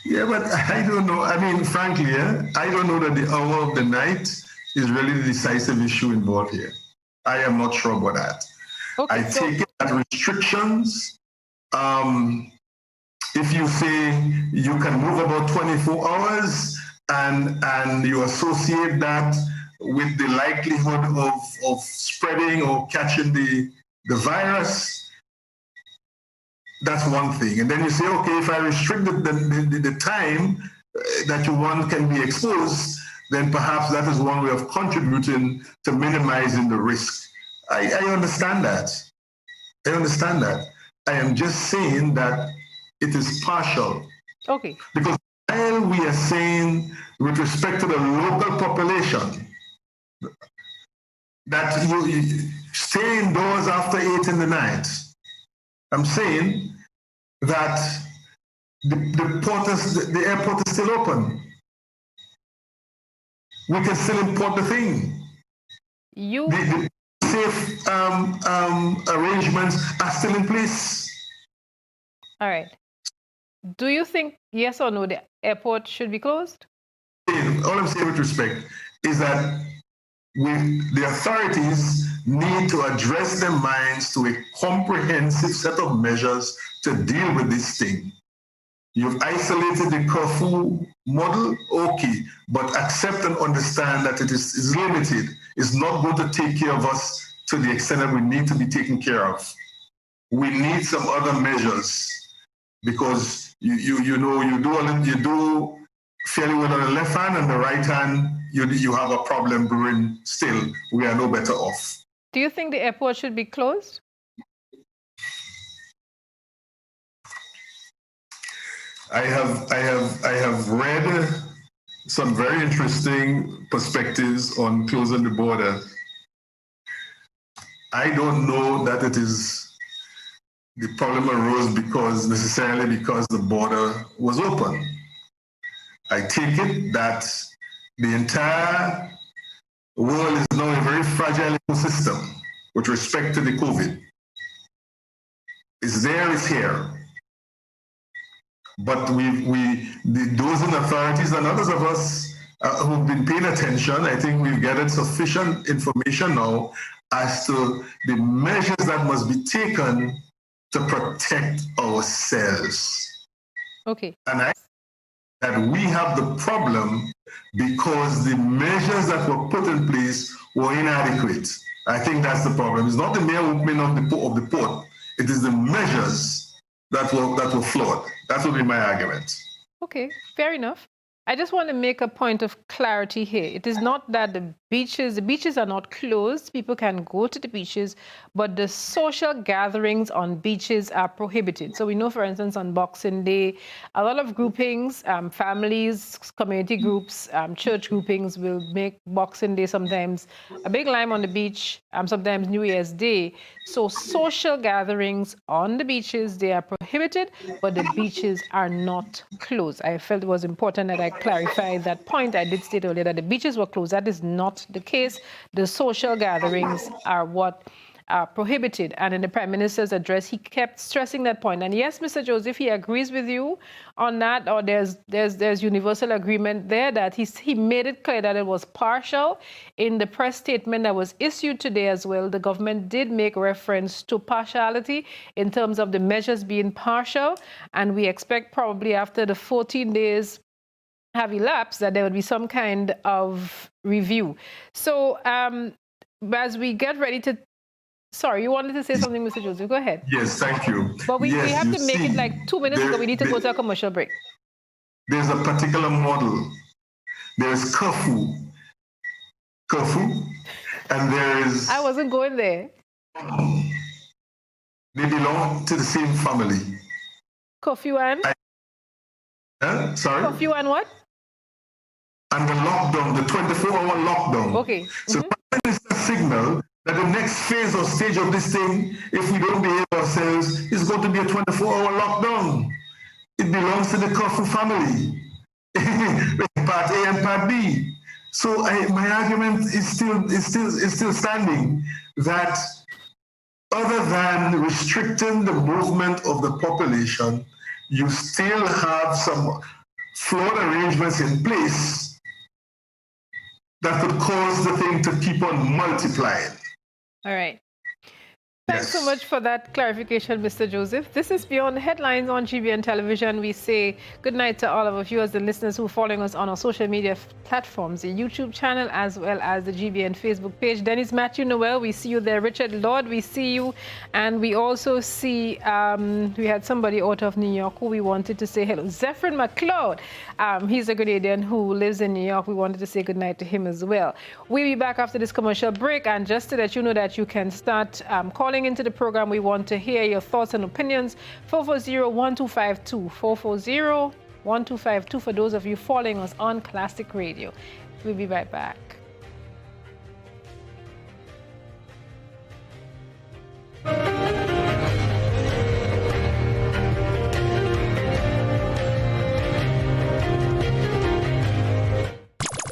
Yeah, but I don't know. I mean, frankly, I don't know that the hour of the night is really the decisive issue involved here. I am not sure about that. Okay, take it that restrictions, if you say you can move about 24 hours and you associate that with the likelihood of spreading or catching the virus, that's one thing. And then you say, okay, if I restrict the time that you want can be exposed, then perhaps that is one way of contributing to minimizing the risk. I understand that. I understand that. I am just saying that it is partial. Okay. Because while we are saying with respect to the local population that you stay indoors after 8 in the night, I'm saying that the airport is still open. We can still import the thing. The safe arrangements are still in place. All right. Do you think, yes or no, the airport should be closed? All I'm saying with respect is that the authorities need to address their minds to a comprehensive set of measures to deal with this thing. You've isolated the curfew model, okay, but accept and understand that it is limited. It's not going to take care of us to the extent that we need to be taken care of. We need some other measures because you do fairly well on the left hand and the right hand, you have a problem brewing still. We are no better off. Do you think the airport should be closed? I have read some very interesting perspectives on closing the border. I don't know that the problem arose necessarily because the border was open. I take it that the entire world is now a very fragile ecosystem with respect to the COVID. It's there, it's here. But those in authorities and others of us who've been paying attention, I think we've gathered sufficient information now as to the measures that must be taken to protect ourselves. Okay. And that we have the problem because the measures that were put in place were inadequate. I think that's the problem. It's not the mere opening of the port. It is the measures that were flawed. That would be my argument. Okay, fair enough. I just want to make a point of clarity here. It is not that the beaches are not closed. People can go to the beaches, but the social gatherings on beaches are prohibited. So we know, for instance, on Boxing Day, a lot of groupings, families, community groups, church groupings will make Boxing Day sometimes a big line on the beach, sometimes New Year's Day. So social gatherings on the beaches, they are prohibited, but the beaches are not closed. I felt it was important that I clarify that point. I did state earlier that the beaches were closed. That is not the case. The social gatherings are what are prohibited. And in the Prime Minister's address, he kept stressing that point. And yes, Mr. Joseph, he agrees with you on that, or there's universal agreement there that he made it clear that it was partial. In the press statement that was issued today as well, the government did make reference to partiality in terms of the measures being partial. And we expect probably after the 14 days have elapsed that there would be some kind of review. So as we get ready to, sorry, you wanted to say something, Mr. Joseph, go ahead. Yes, thank you. But we have to make it like 2 minutes because we need to go to a commercial break. There's a particular model. There's curfew, and there is... I wasn't going there. They belong to the same family. Curfew and? Sorry? Curfew and what? And the lockdown, the 24-hour lockdown. Okay. So that is a signal that the next phase or stage of this thing, if we don't behave ourselves, is going to be a 24-hour lockdown. It belongs to the curfew family, part A and part B. So my argument is still standing that other than restricting the movement of the population, you still have some flawed arrangements in place that could cause the thing to keep on multiplying. All right. Thanks so much for that clarification, Mr. Joseph. This is Beyond the Headlines on GBN Television. We say good night to all of our viewers and listeners who are following us on our social media platforms, the YouTube channel, as well as the GBN Facebook page. Dennis Matthew Noel, we see you there. Richard Lord, we see you. And we also see, we had somebody out of New York who we wanted to say hello. Zephyrin McLeod, he's a Grenadian who lives in New York. We wanted to say good night to him as well. We'll be back after this commercial break. And just to let you know that you can start calling into the program, we want to hear your thoughts and opinions. 440-1252, 440-1252 for those of you following us on Classic Radio. We'll be right back.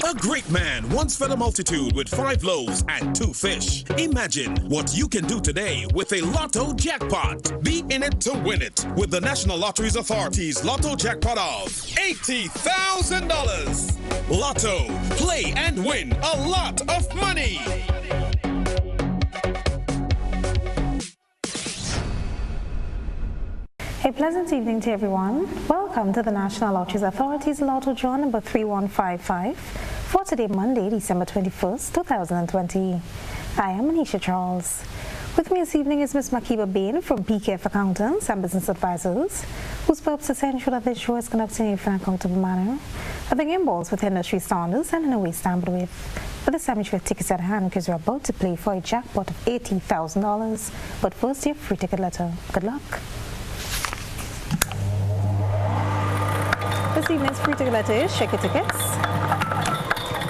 A great man once fed a multitude with 5 loaves and 2 fish. Imagine what you can do today with a Lotto jackpot. Be in it to win it with the National Lotteries Authority's Lotto jackpot of $80,000. Lotto. Play and win a lot of money. A pleasant evening to everyone. Welcome to the National Lotteries Authority's Lotto draw number 3155 for today, Monday, December 21st, 2020. I am Anisha Charles. With me this evening is Ms. Makiba Bain from PKF Accountants and Business Advisors, whose purpose is to ensure that the show is conducted in an accountable manner, of the game balls with industry standards and in a way stamped with. But this time you should have tickets at hand because you're about to play for a jackpot of $80,000. But first, your free ticket letter. Good luck. This evening's free ticket letter is check your tickets.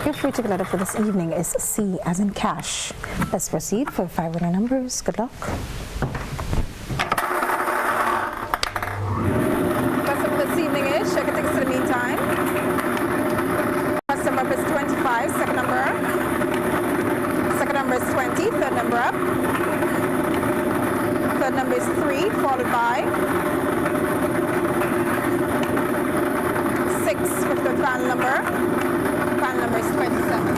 Your free ticket letter for this evening is C as in cash. Let's proceed for 5 winning numbers. Good luck. First number this evening is check your tickets in the meantime. First number is 25, second number. Second number is 20, third number up. Third number is 3, followed by 6, fifth and final number. Final number is 27.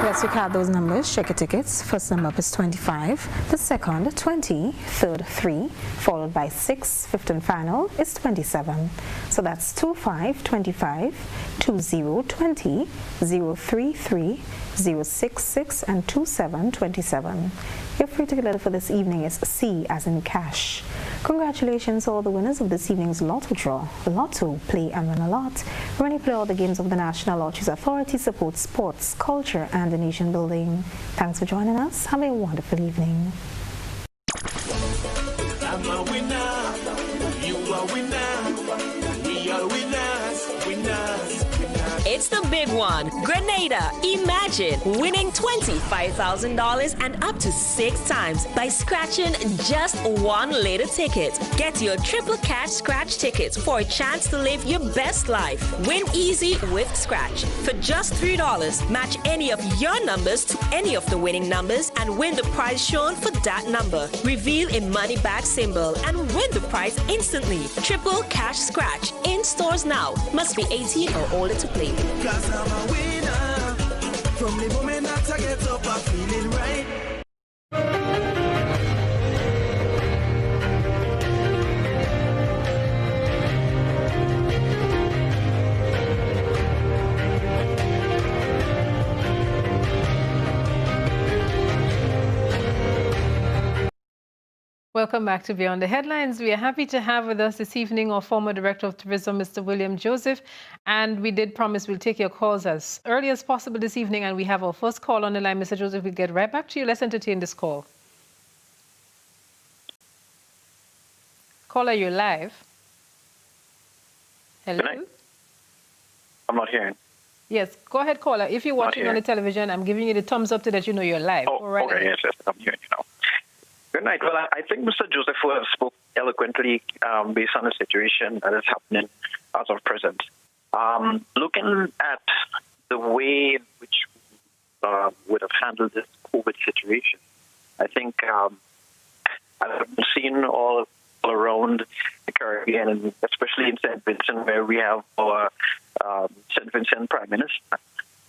Let's recap those numbers. Check your tickets. First number up is 25. The second, 20. Third, 3. Followed by 6. Fifth and final is 27. So that's 25, 25, 20, 20, 033, 066, and 27, 27. Your free ticket letter for this evening is C as in cash. Congratulations to all the winners of this evening's Lotto draw. Lotto, play and win a lot. When you play all the games of the National Lotteries Authority, support sports, culture, and the nation building. Thanks for joining us. Have a wonderful evening. I'm a winner. You are winner. We are winners. Winners. It's the big one. Grenada. Imagine winning $25,000 and up to 6 times by scratching just one little ticket. Get your triple cash scratch tickets for a chance to live your best life. Win easy with Scratch. For just $3, match any of your numbers to any of the winning numbers and win the prize shown for that number. Reveal a money back symbol and win the prize instantly. Triple cash scratch in stores now. Must be 18 or older to play. Cause I'm a winner. From the moment that I get up, I'm feeling right. Welcome back to Beyond the Headlines. We are happy to have with us this evening our former Director of Tourism, Mr. William Joseph. And we did promise we'll take your calls as early as possible this evening. And we have our first call on the line. Mr. Joseph, we'll get right back to you. Let's entertain this call. Caller, you're live. Hello? I'm not hearing. Yes, go ahead, caller. If you're watching on the television, I'm giving you the thumbs up to let you know you're live. Oh, right, okay, yes, I'm hearing you now. Good night. Well, I think Mr. Joseph spoke eloquently based on the situation that is happening as of present. Looking at the way in which we would have handled this COVID situation, I think I've seen all around the Caribbean, and especially in St. Vincent, where we have our St. Vincent Prime Minister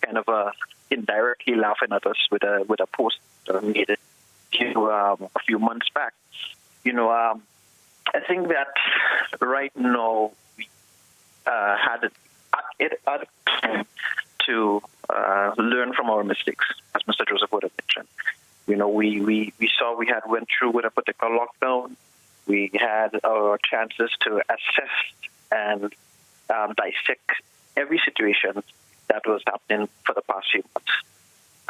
kind of indirectly laughing at us with a post made a few months back. You know, I think that right now we had time to learn from our mistakes, as Mr. Joseph would have mentioned. You know, we saw we had went through with a particular lockdown. We had our chances to assess and dissect every situation that was happening for the past few months.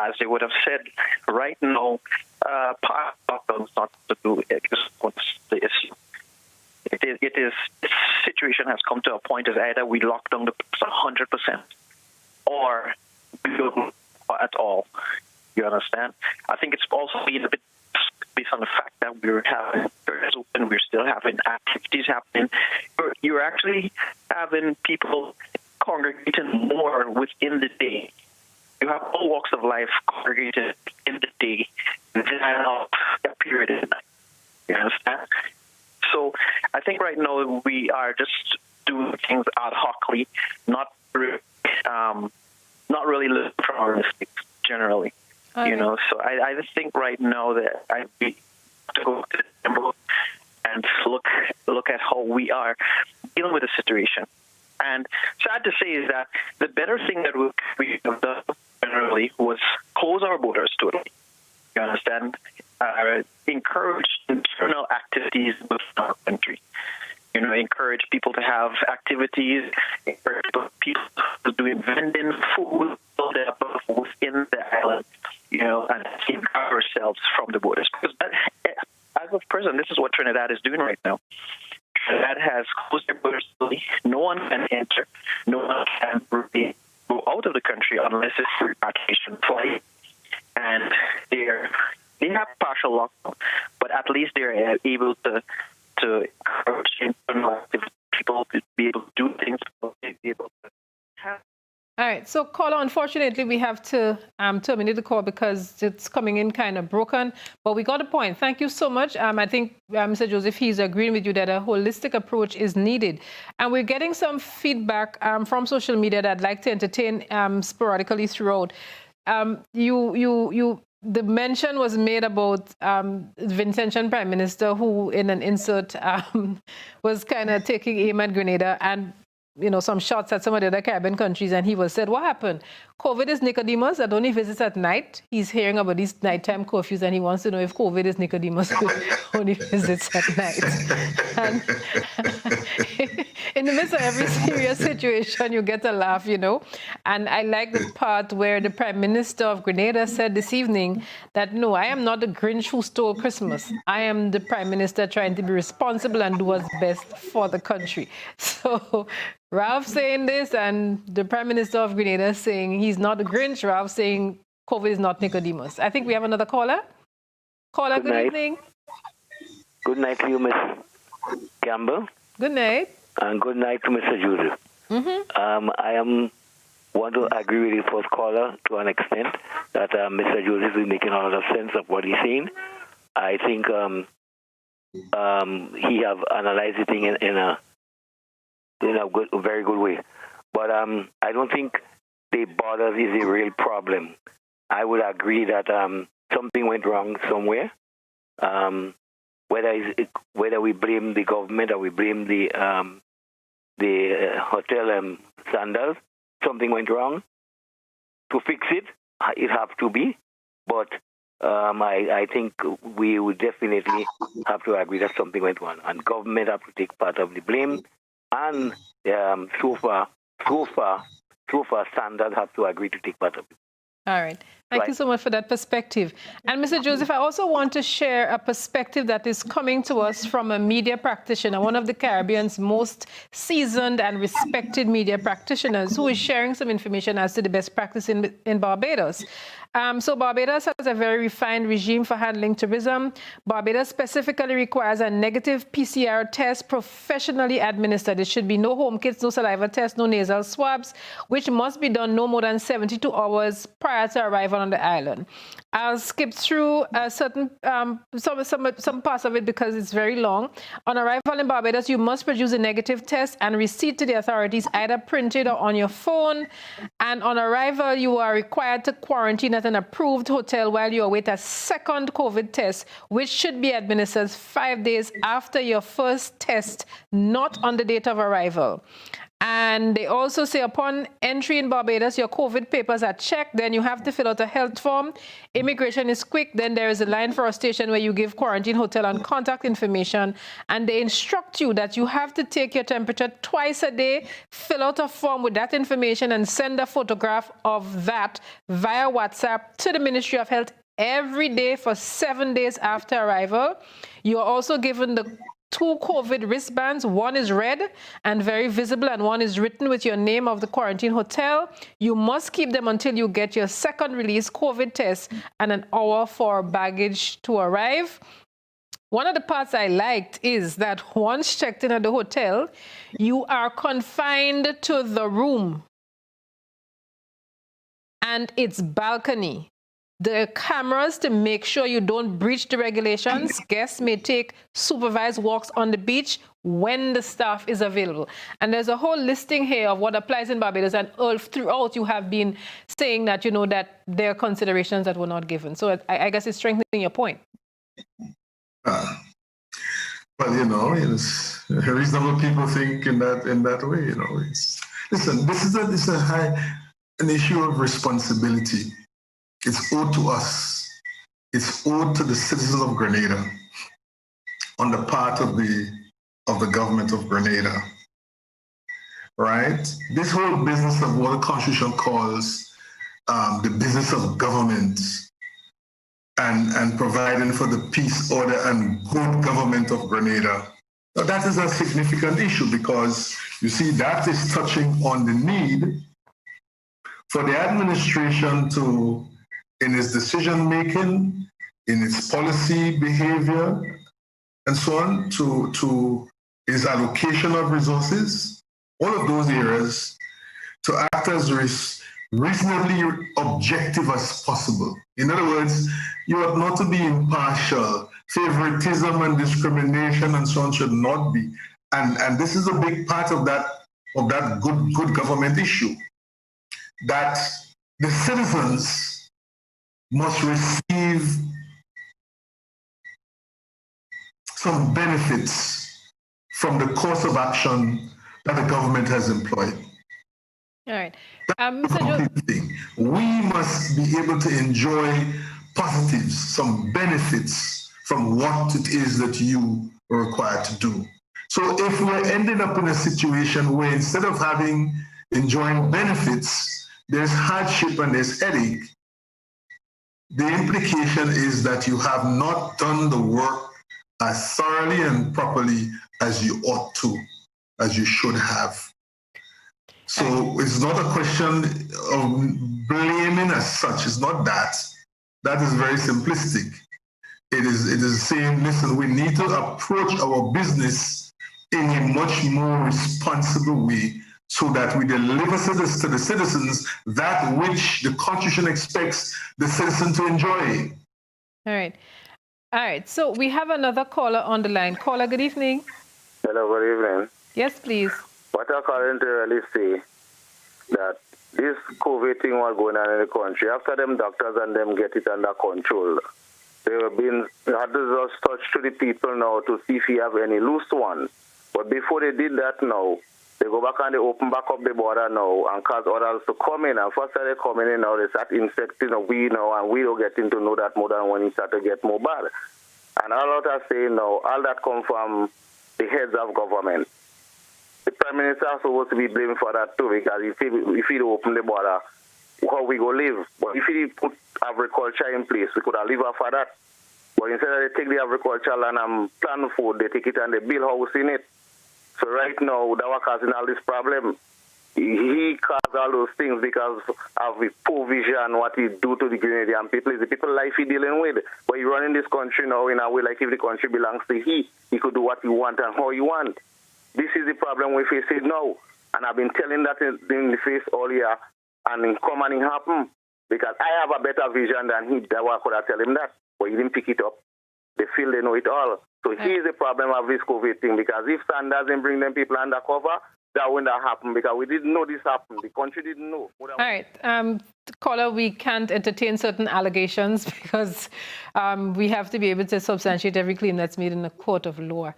As they would have said, right now, part of lockdown is not to do with the issue. This situation has come to a point as either we lock down the place 100% or we don't at all. You understand? I think it's also been a bit based on the fact that we're having stores open, we're still having activities happening. You're actually having people congregating more within the day. You have all walks of life congregated in the day than a period in the night. You understand? So I think right now we are just doing things ad hocly, not really looking from our mistakes generally. You know, so I just think right now that I need to go to the table and look at how we are dealing with the situation. And sad to say is that the better thing that we have done generally was close our borders totally. you understand, encourage internal activities within our country. Encourage people to have activities, encourage people to do vending food within the island, and keep ourselves from the borders. Because as of present, this is what Trinidad is doing right now. Trinidad has closed their borders. No one can enter. No one can really go out of the country unless it's a repatriation flight. And they have partial lockdown, but at least they're able to encourage internal people to be able to do things, to be able to have. All right, so caller, unfortunately, we have to terminate the call because it's coming in kind of broken, but we got a point. Thank you so much. I think, Mr. Joseph, he's agreeing with you that a holistic approach is needed. And we're getting some feedback from social media that I'd like to entertain sporadically throughout. The mention was made about Vincentian Prime Minister, who in an insert was kind of taking aim at Grenada and some shots at some of the other Caribbean countries, and he was said, what happened? COVID is Nicodemus that only visits at night. He's hearing about these nighttime curfews, and he wants to know if COVID is Nicodemus who only visits at night. And in the midst of every serious situation, you get a laugh, And I like the part where the Prime Minister of Grenada said this evening that, no, I am not the Grinch who stole Christmas. I am the Prime Minister trying to be responsible and do what's best for the country. So Ralph saying this and the Prime Minister of Grenada saying he's not the Grinch, Ralph saying COVID is not Nicodemus. I think we have another caller. Caller, good evening. Good night to you, Miss Campbell. Good night. And good night to Mr. Joseph. I want to agree with the first caller to an extent that Mr. Joseph is making a lot of sense of what he's saying. I think he have analyzed the thing in a very good way. But I don't think the borders is a real problem. I would agree that something went wrong somewhere. Whether we blame the government or we blame the hotel standards, something went wrong. To fix it, it have to be. But I think we would definitely have to agree that something went wrong, and government have to take part of the blame. And so far, standards have to agree to take part of it. All right. Thank you so much for that perspective. And Mr. Joseph, I also want to share a perspective that is coming to us from a media practitioner, one of the Caribbean's most seasoned and respected media practitioners, who is sharing some information as to the best practice in Barbados. So Barbados has a very refined regime for handling tourism. Barbados specifically requires a negative PCR test professionally administered. There should be no home kits, no saliva tests, no nasal swabs, which must be done no more than 72 hours prior to arrival on the island. I'll skip through some parts of it because it's very long. On arrival in Barbados, you must produce a negative test and receipt to the authorities, either printed or on your phone. And on arrival, you are required to quarantine at an approved hotel while you await a second COVID test, which should be administered 5 days after your first test, not on the date of arrival. And they also say upon entry in Barbados, your COVID papers are checked. Then you have to fill out a health form. Immigration is quick. Then there is a line for a station where you give quarantine hotel and contact information. And they instruct you that you have to take your temperature twice a day, fill out a form with that information, and send a photograph of that via WhatsApp to the Ministry of Health every day for 7 days after arrival. You are also given the 2 COVID wristbands. One is red and very visible, and one is written with your name of the quarantine hotel. You must keep them until you get your second release COVID test and an hour for baggage to arrive. One of the parts I liked is that once checked in at the hotel, you are confined to the room and its balcony. The cameras to make sure you don't breach the regulations. Guests may take supervised walks on the beach when the staff is available. And there's a whole listing here of what applies in Barbados, and all throughout you have been saying that, that there are considerations that were not given. So I guess it's strengthening your point. Well, it's reasonable people think in that way, Listen, this is an issue of responsibility. It's owed to us it's owed to the citizens of Grenada on the part of the government of Grenada, right? This whole business of what the Constitution calls the business of government and providing for the peace, order, and good government of Grenada. Now, that is a significant issue because, you see, that is touching on the need for the administration to, in its decision-making, in its policy behavior, and so on, to its allocation of resources, all of those areas, to act as reasonably objective as possible. In other words, you ought not to be impartial. Favoritism and discrimination and so on should not be. And this is a big part of that good government issue, that the citizens must receive some benefits from the course of action that the government has employed. All right. We must be able to enjoy positives, some benefits from what it is that you are required to do. So if we're ending up in a situation where instead of enjoying benefits, there's hardship and there's headache, the implication is that you have not done the work as thoroughly and properly as you ought to, as you should have. So it's not a question of blaming as such. It's not that. That is very simplistic. It is saying, listen, we need to approach our business in a much more responsible way so that we deliver to the citizens that which the Constitution expects the citizen to enjoy. All right. All right. So we have another caller on the line. Caller, good evening. Hello, good evening. Yes, please. What I calling to really say that this COVID thing was going on in the country. After them doctors and them get it under control, they have been had to just touch to the people now to see if you have any loose ones. But before they did that now, they go back and they open back up the border now and cause others to come in. And first they're coming in now, they start infecting we now, and we don't getting to know that more than when it start to get more bad. And all that I say now, all that come from the heads of government. The Prime Minister is supposed to be blamed for that too, because if he open the border, how we go live? But if he put agriculture in place, we could have lived off of that. But instead of they take the agricultural land and plant food, they take it and they build house in it. So right now, that was causing all this problem. He caused all those things because of his poor vision, what he do to the Grenadian people. It's the people life he dealing with. But he running this country now in a way like if the country belongs to he could do what he want and how he want. This is the problem we face now. And I've been telling that in the face all year, and it come and it happen. Because I have a better vision than he. That's why I could have tell him that. But he didn't pick it up. They feel they know it all. So here's the problem of this COVID thing. Because if Sanders didn't bring them people undercover, that wouldn't have happened. Because we didn't know this happened. The country didn't know. All right. Caller, we can't entertain certain allegations because we have to be able to substantiate every claim that's made in a court of law.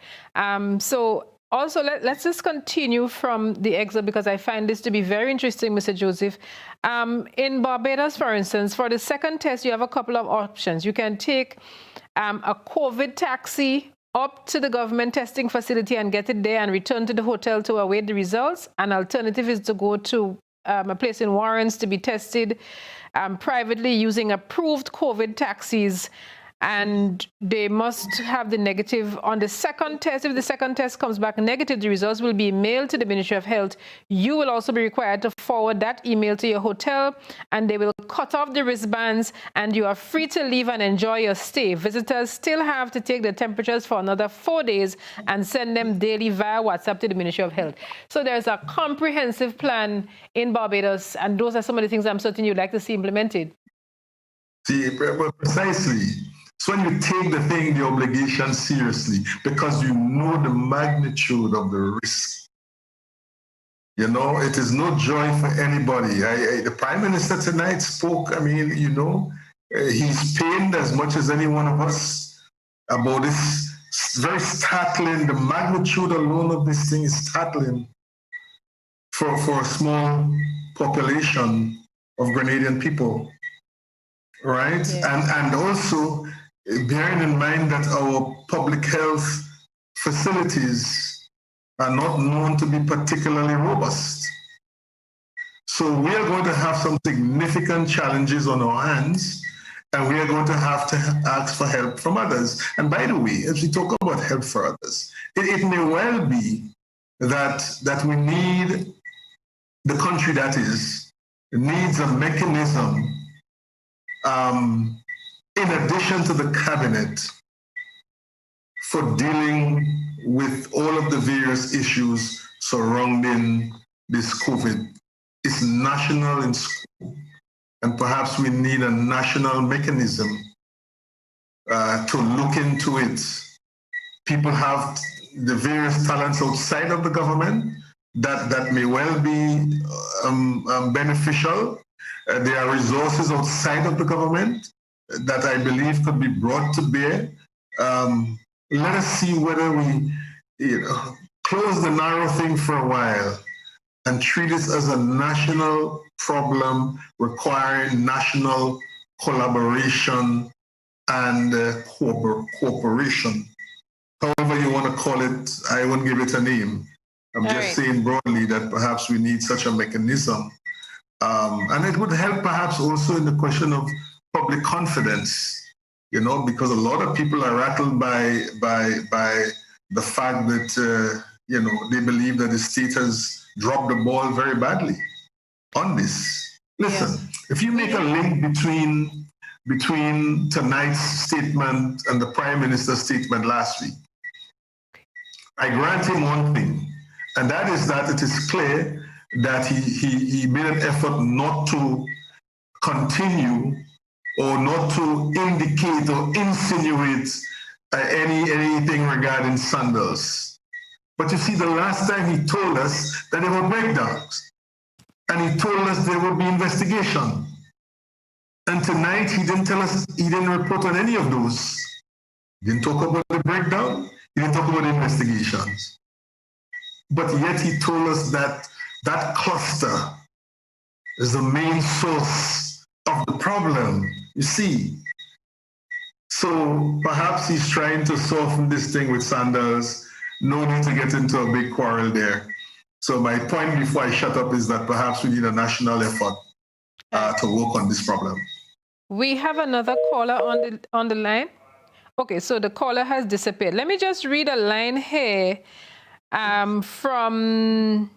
So also, let's just continue from the excerpt because I find this to be very interesting, Mr. Joseph. In Barbados, for instance, for the second test, you have a couple of options. You can take a COVID taxi up to the government testing facility and get it there and return to the hotel to await the results. An alternative is to go to a place in Warrens to be tested privately using approved COVID taxis. And they must have the negative on the second test. If the second test comes back negative, the results will be mailed to the Ministry of Health. You will also be required to forward that email to your hotel, and they will cut off the wristbands, and you are free to leave and enjoy your stay. Visitors still have to take their temperatures for another 4 days and send them daily via WhatsApp to the Ministry of Health. So there's a comprehensive plan in Barbados, and those are some of the things I'm certain you'd like to see implemented. See, precisely. So when you take the obligation seriously, because you know the magnitude of the risk, you know, it is no joy for anybody. The Prime Minister tonight spoke, he's pained as much as any one of us about this very startling, the magnitude alone of this thing is startling for a small population of Grenadian people. right? And also bearing in mind that our public health facilities are not known to be particularly robust. So we are going to have some significant challenges on our hands, and we are going to have to ask for help from others. And by the way, as we talk about help for others, it may well be that we need, the country that is, needs a mechanism in addition to the cabinet for dealing with all of the various issues surrounding this COVID. It's national in scope, and perhaps we need a national mechanism to look into it. People have the various talents outside of the government that may well be beneficial. There are resources outside of the government that I believe could be brought to bear. Let us see whether we close the narrow thing for a while and treat this as a national problem requiring national collaboration and cooperation. However you want to call it, I won't give it a name. I'm just saying broadly that perhaps we need such a mechanism. And it would help perhaps also in the question of public confidence, because a lot of people are rattled by the fact that, they believe that the state has dropped the ball very badly on this. Listen, if you make a link between tonight's statement and the Prime Minister's statement last week, I grant him one thing, and that is that it is clear that he made an effort not to continue or not to indicate or insinuate anything regarding sandals. But you see, the last time he told us that there were breakdowns, and he told us there would be investigation. And tonight he didn't tell us, he didn't report on any of those. He didn't talk about the breakdown, he didn't talk about the investigations. But yet he told us that that cluster is the main source of the problem, you see. So perhaps he's trying to soften this thing with sandals. No need to get into a big quarrel there. So my point before I shut up is that perhaps we need a national effort to work on this problem. We have another caller on the line. Okay, so the caller has disappeared. Let me just read a line here from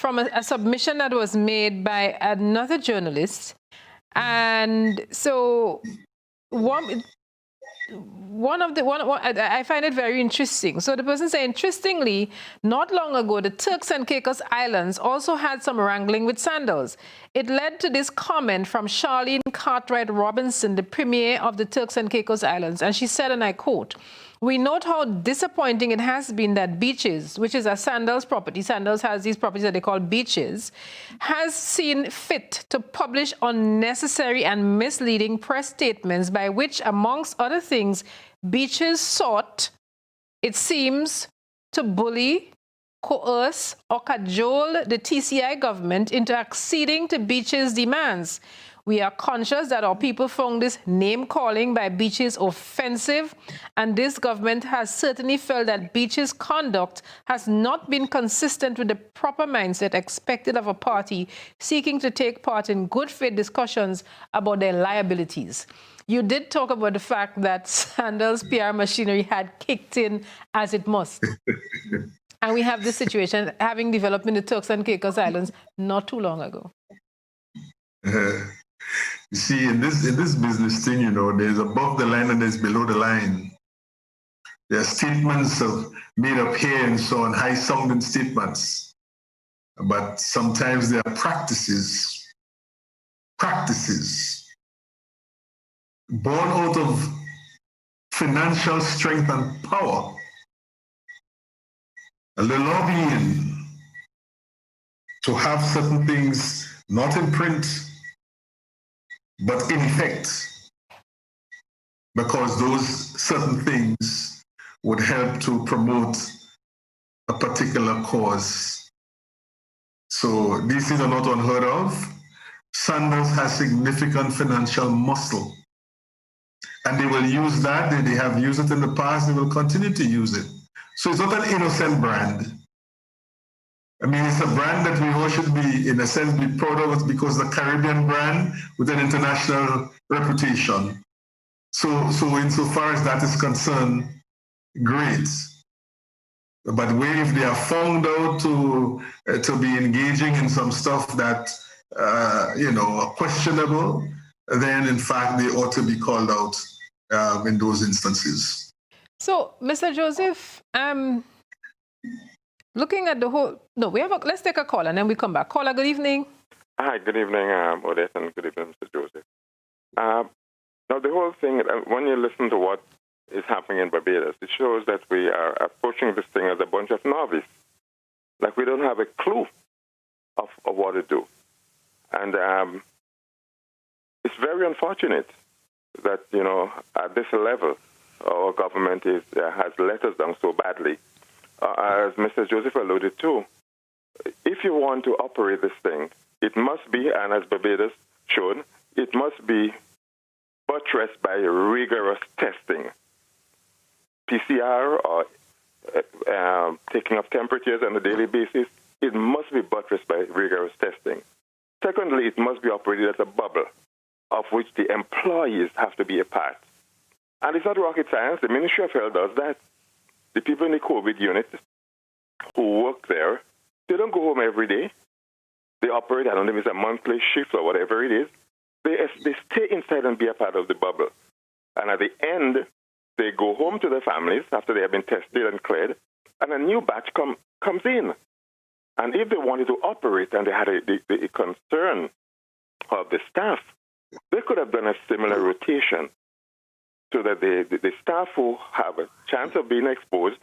a submission that was made by another journalist. And so I find it very interesting. So the person said, interestingly, not long ago, the Turks and Caicos Islands also had some wrangling with sandals. It led to this comment from Charlene Cartwright Robinson, the premier of the Turks and Caicos Islands. And she said, and I quote, "We note how disappointing it has been that Beaches, which is a Sandals property, Sandals has these properties that they call Beaches, has seen fit to publish unnecessary and misleading press statements by which, amongst other things, Beaches sought, it seems, to bully, coerce, or cajole the TCI government into acceding to Beaches' demands. We are conscious that our people found this name-calling by Beaches offensive, and this government has certainly felt that Beaches' conduct has not been consistent with the proper mindset expected of a party seeking to take part in good faith discussions about their liabilities." You did talk about the fact that Sandals' PR machinery had kicked in as it must. And we have this situation having developed in the Turks and Caicos Islands not too long ago. You see, in this business thing, there's above the line and there's below the line. There are statements made up here and so on, high-sounding statements. But sometimes there are practices born out of financial strength and power. And the lobbying to have certain things not in print, but in effect, because those certain things would help to promote a particular cause. So these things are not unheard of. Sanders has significant financial muscle. And they will use that. They have used it in the past. They will continue to use it. So it's not an innocent brand. I mean, it's a brand that we all should be, in a sense, be proud of it because the Caribbean brand with an international reputation. So insofar as that is concerned, great. But if they are found out to be engaging in some stuff that are questionable, then in fact they ought to be called out in those instances. So, Mr. Joseph, looking at the whole, let's take a call and then we come back. Caller, good evening. Hi, good evening, Odette, and good evening, Mr. Joseph. Now, the whole thing, when you listen to what is happening in Barbados, it shows that we are approaching this thing as a bunch of novices. Like we don't have a clue of what to do. And it's very unfortunate that, at this level, our government has let us down so badly. As Mr. Joseph alluded to, if you want to operate this thing, it must be, and as Barbados shown, it must be buttressed by rigorous testing. PCR or taking of temperatures on a daily basis, it must be buttressed by rigorous testing. Secondly, it must be operated as a bubble of which the employees have to be a part. And it's not rocket science. The Ministry of Health does that. The people in the COVID unit who work there, they don't go home every day. They operate, I don't know if it's a monthly shift or whatever it is. They stay inside and be a part of the bubble. And at the end, they go home to their families after they have been tested and cleared, and a new batch comes in. And if they wanted to operate and they had a concern of the staff, they could have done a similar rotation so that the staff who have a chance of being exposed,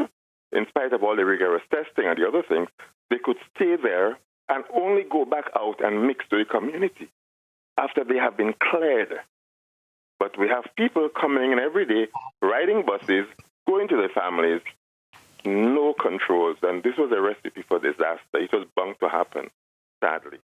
in spite of all the rigorous testing and the other things, they could stay there and only go back out and mix to the community after they have been cleared. But we have people coming in every day, riding buses, going to their families, no controls. And this was a recipe for disaster. It was bound to happen, sadly.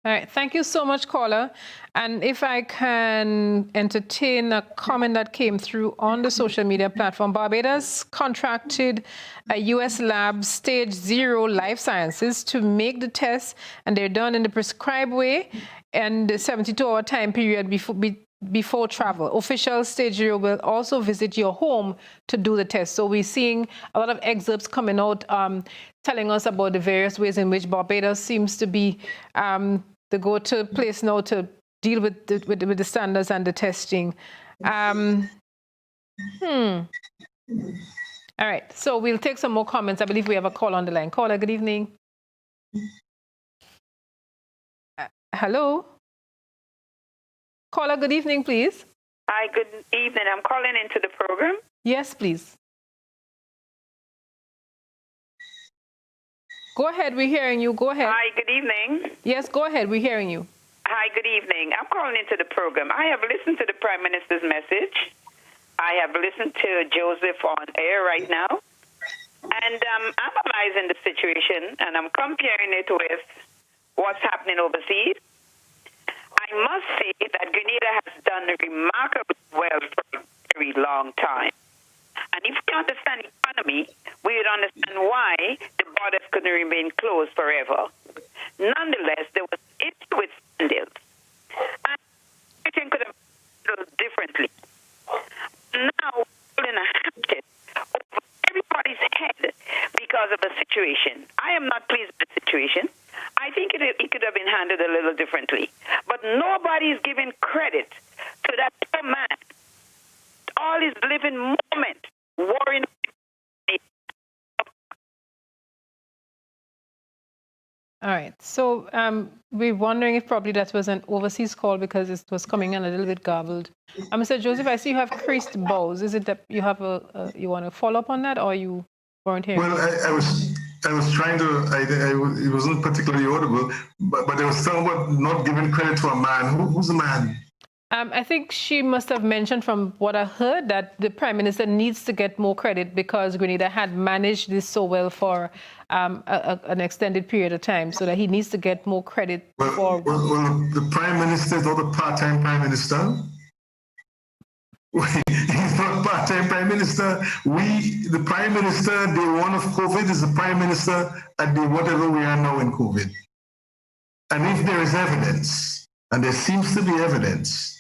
All right. Thank you so much, caller. And if I can entertain a comment that came through on the social media platform, Barbados contracted a U.S. lab, Stage 0 Life Sciences, to make the tests, and they're done in the prescribed way and the 72-hour time period before travel. Officials, Stage 0 will also visit your home to do the test. So we're seeing a lot of excerpts coming out telling us about the various ways in which Barbados seems to be the go-to place now to deal with the standards and the testing. All right, so we'll take some more comments. I believe we have a call on the line. Caller, good evening. Hello? Caller, good evening, please. Hi, good evening. I'm calling into the program. Yes, please. Go ahead, we're hearing you. Go ahead. Hi, good evening. Yes, go ahead, we're hearing you. Hi, good evening. I'm calling into the program. I have listened to the Prime Minister's message. I have listened to Joseph on air right now. And I'm analyzing the situation, and I'm comparing it with what's happening overseas. I must say that Grenada has done remarkably well for a very long time. And if we understand economy, we would understand why the borders couldn't remain closed forever. Nonetheless, there was an issue with standards. And everything could have been done differently. Now, we're in a hatchet over everybody's head because of the situation. I am not pleased with the situation. I think it could have been handled a little differently. But nobody is giving credit to that poor man. All his living moment, worrying. All right. So we're wondering if probably that was an overseas call because it was coming in a little bit garbled. Mr. Joseph, I see you have creased bows. Is it that you have you want to follow up on that, or you weren't here? Well, I was trying to. It wasn't particularly audible, but there was somewhat not giving credit to a man. Who's the man? I think she must have mentioned from what I heard that the Prime Minister needs to get more credit because Grenada had managed this so well for an extended period of time, so that he needs to get more credit for... Well, the Prime Minister is not a part-time Prime Minister. He's not part-time Prime Minister. The Prime Minister, day one of COVID, is the Prime Minister at the whatever we are now in COVID. And if there is evidence, and there seems to be evidence,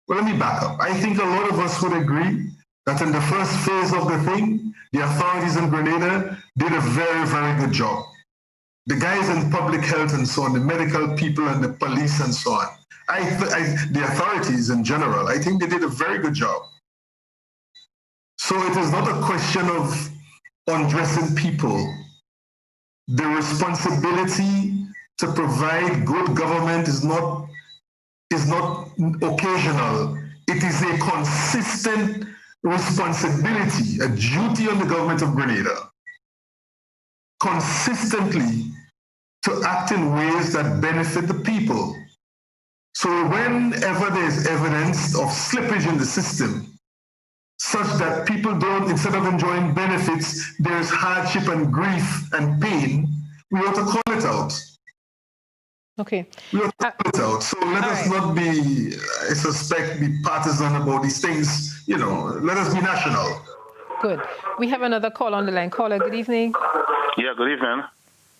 well, let me back up. I think a lot of us would agree that in the first phase of the thing, the authorities in Grenada did a very, very good job. The guys in public health and so on, the medical people and the police and so on, the authorities in general, I think they did a very good job. So it is not a question of undressing people. The responsibility to provide good government is not occasional. It is a consistent responsibility, a duty on the government of Grenada, consistently to act in ways that benefit the people. So whenever there's evidence of slippage in the system, such that people don't, instead of enjoying benefits, there's hardship and grief and pain, we ought to call it out. Okay. We ought to call it out. So let us not be, I suspect, be partisan about these things. You know, let us be national. Good. We have another call on the line. Caller, good evening. Yeah, good evening.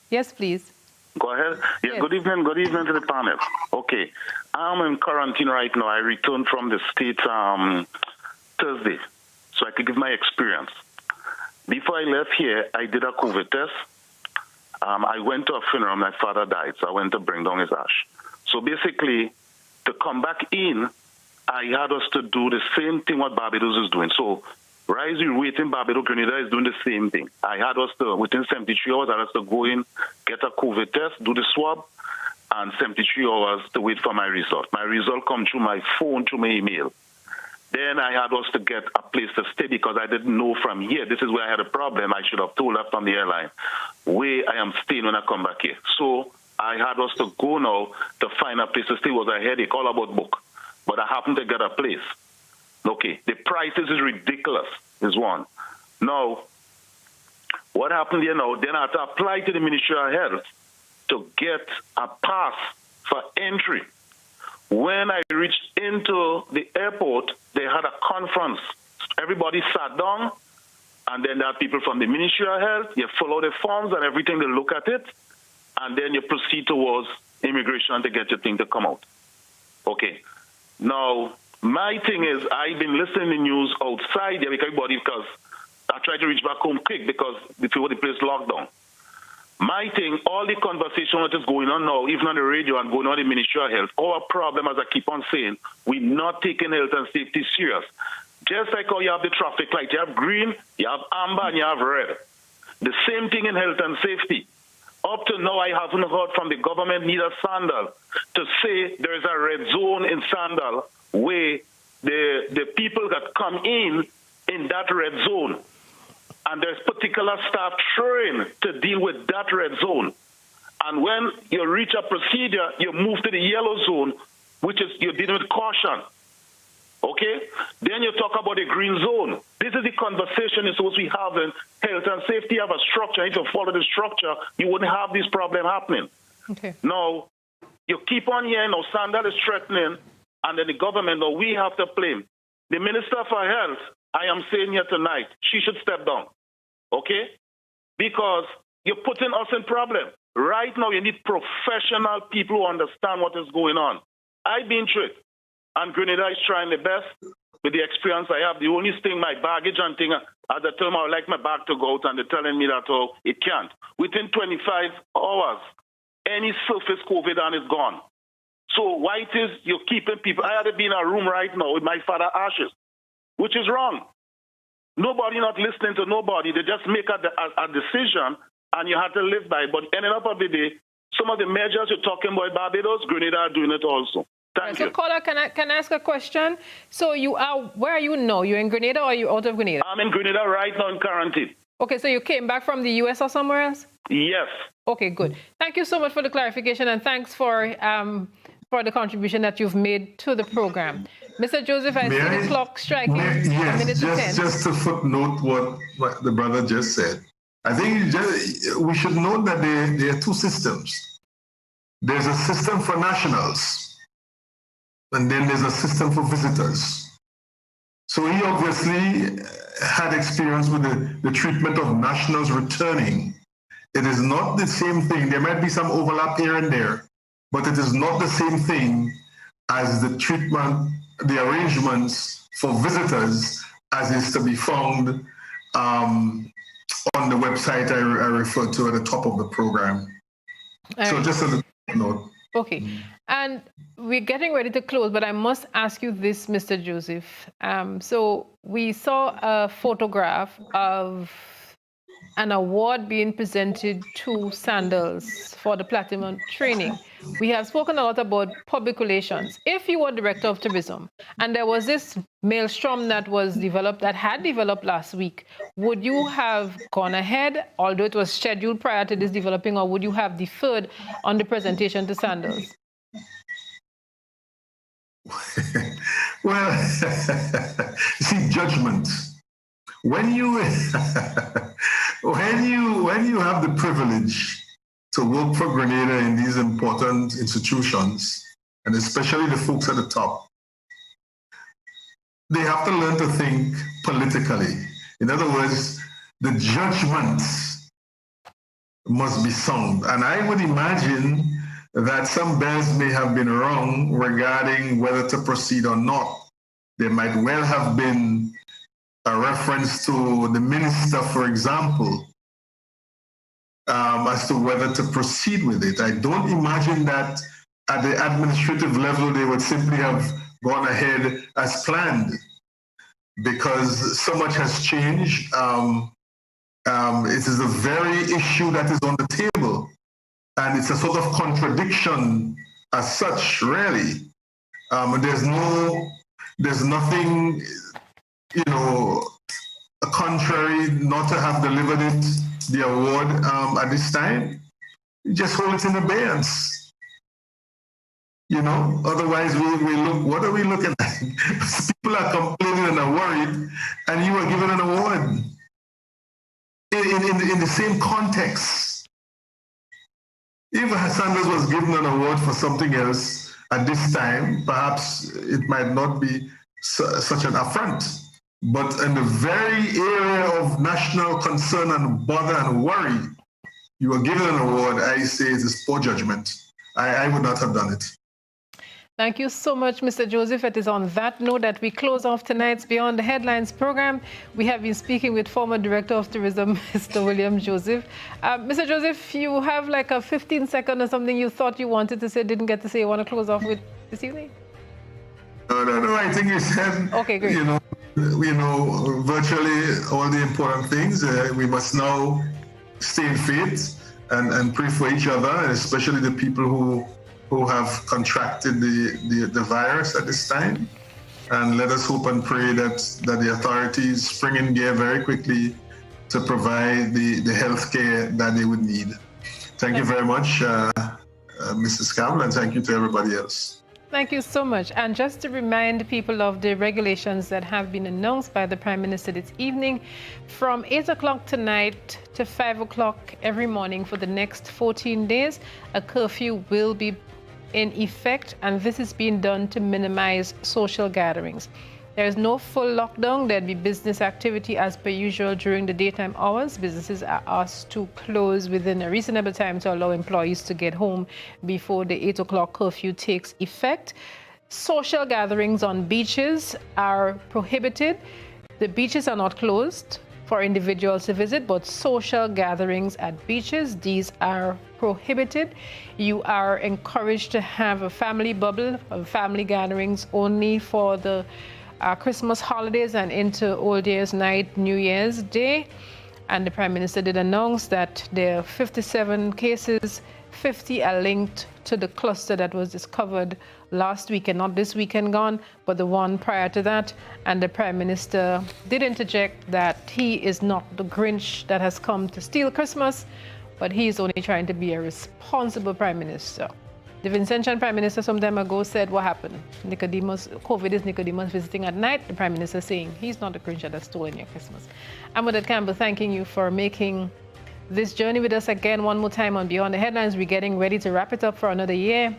Yes, please. Go ahead. Yeah, yes. Good evening to the panel. Okay. I'm in quarantine right now. I returned from the States Thursday, so I could give my experience. Before I left here, I did a COVID test. I went to a funeral. My father died, so I went to bring down his ash. So basically, to come back in, I had us to do the same thing what Barbados is doing. So Rise, you're waiting, Barbados, Grenada is doing the same thing. I had us to, within 73 hours, I had us to go in, get a COVID test, do the swab, and 73 hours to wait for my result. My result come through my phone, through my email. Then I had us to get a place to stay because I didn't know from here. This is where I had a problem. I should have told her from the airline where I am staying when I come back here. So I had us to go now to find a place to stay. It was a headache, all about book. But I happened to get a place. Okay, the prices is ridiculous, is one. Now, what happened here now, then I had to apply to the Ministry of Health to get a pass for entry. When I reached into the airport, they had a conference. Everybody sat down, and then there are people from the Ministry of Health. You follow the forms and everything, they look at it, and then you proceed towards immigration to get your thing to come out. Okay. Now, my thing is, I've been listening to news outside there because I tried to reach back home quick because before the place locked down. My thing, all the conversation that is going on now, even on the radio and going on in the Ministry of Health, our problem, as I keep on saying, we're not taking health and safety serious. Just like how you have the traffic light, you have green, you have amber, and you have red. The same thing in health and safety. Up to now, I haven't heard from the government, neither Sandal, to say there is a red zone in Sandal where the people that come in that red zone, and there's particular staff trained to deal with that red zone. And when you reach a procedure, you move to the yellow zone, which is you're dealing with caution. Okay? Then you talk about the green zone. This is the conversation you're supposed to be having. Health and safety have a structure. If you follow the structure, you wouldn't have this problem happening. Okay. Now, you keep on hearing, now Sandal is threatening, and then the government, now we have to blame. The Minister for Health, I am saying here tonight, she should step down. Okay? Because you're putting us in problem. Right now, you need professional people who understand what is going on. I've been through it. And Grenada is trying the best with the experience I have. The only thing, my baggage and thing, at the time I would like my bag to go out, and they're telling me that it can't. Within 25 hours, any surface COVID and it's gone. So why it is you're keeping people? I had to be in a room right now with my father ashes, which is wrong. Nobody not listening to nobody. They just make a decision, and you have to live by it. But ending up of the day, some of the measures you're talking about Barbados, Grenada are doing it also. Thank you. So, caller, can I ask a question? So where are you now? You're in Grenada or are you out of Grenada? I'm in Grenada right now in quarantine. Okay, so you came back from the U.S. or somewhere else? Yes. Okay, good. Thank you so much for the clarification, and thanks for for the contribution that you've made to the program. Mr. Joseph, I see the clock striking a minute to 10. Just to footnote what the brother just said. I think we should note that there are two systems. There's a system for nationals, and then there's a system for visitors. So he obviously had experience with the treatment of nationals returning. It is not the same thing. There might be some overlap here and there, but it is not the same thing as the treatment, the arrangements for visitors as is to be found on the website I referred to at the top of the program. So just as a note. Okay. And we're getting ready to close, but I must ask you this, Mr. Joseph. So we saw a photograph of an award being presented to Sandals for the platinum training. We have spoken a lot about public relations. If you were director of tourism and there was this maelstrom that had developed last week, would you have gone ahead, although it was scheduled prior to this developing, or would you have deferred on the presentation to Sandals? Well, see, judgment. When you when you have the privilege to work for Grenada in these important institutions, and especially the folks at the top, they have to learn to think politically. In other words, the judgment must be sound. And I would imagine that some bells may have been rung regarding whether to proceed or not. There might well have been a reference to the minister, for example, as to whether to proceed with it. I don't imagine that at the administrative level they would simply have gone ahead as planned, because so much has changed. It is the very issue that is on the table, and it's a sort of contradiction as such, really. There's nothing, contrary not to have delivered it, the award at this time. You just hold it in abeyance. Otherwise we look, what are we looking at? People are complaining and are worried, and you are given an award in the same context. If Sanders was given an award for something else at this time, perhaps it might not be such an affront. But in the very area of national concern and bother and worry, you are given an award. I say it is poor judgment. I would not have done it. Thank you so much, Mr. Joseph. It is on that note that we close off tonight's Beyond the Headlines program. We have been speaking with former Director of Tourism, Mr. William Joseph. Mr. Joseph, you have like a 15-second or something you thought you wanted to say, didn't get to say. You want to close off with this evening? No. I think you said, okay, great. Virtually all the important things. We must now stay in faith and pray for each other, and especially the people who have contracted the virus at this time. And let us hope and pray that the authorities spring in gear very quickly to provide the health care that they would need. Thank you very much, Mrs. Campbell, and thank you to everybody else. Thank you so much. And just to remind people of the regulations that have been announced by the Prime Minister this evening, from 8 o'clock tonight to 5 o'clock every morning for the next 14 days, a curfew will be in effect, and this is being done to minimize social gatherings. There is no full lockdown. There'll be business activity as per usual during the daytime hours. Businesses are asked to close within a reasonable time to allow employees to get home before the 8 o'clock curfew takes effect. Social gatherings on beaches are prohibited. The beaches are not closed for individuals to visit, but social gatherings at beaches, these are prohibited. You are encouraged to have a family bubble of family gatherings only for the Christmas holidays and into Old Year's Night, New Year's Day. And the Prime Minister did announce that there are 57 cases, 50 are linked to the cluster that was discovered last weekend, not this weekend gone, but the one prior to that. And the Prime Minister did interject that he is not the Grinch that has come to steal Christmas, but he is only trying to be a responsible Prime Minister. The Vincentian Prime Minister some time ago said, what happened? Nicodemus, COVID is Nicodemus visiting at night. The Prime Minister saying, he's not the Grinch that has stolen your Christmas. I'm Odette Campbell, thanking you for making this journey with us again one more time on Beyond the Headlines. We're getting ready to wrap it up for another year.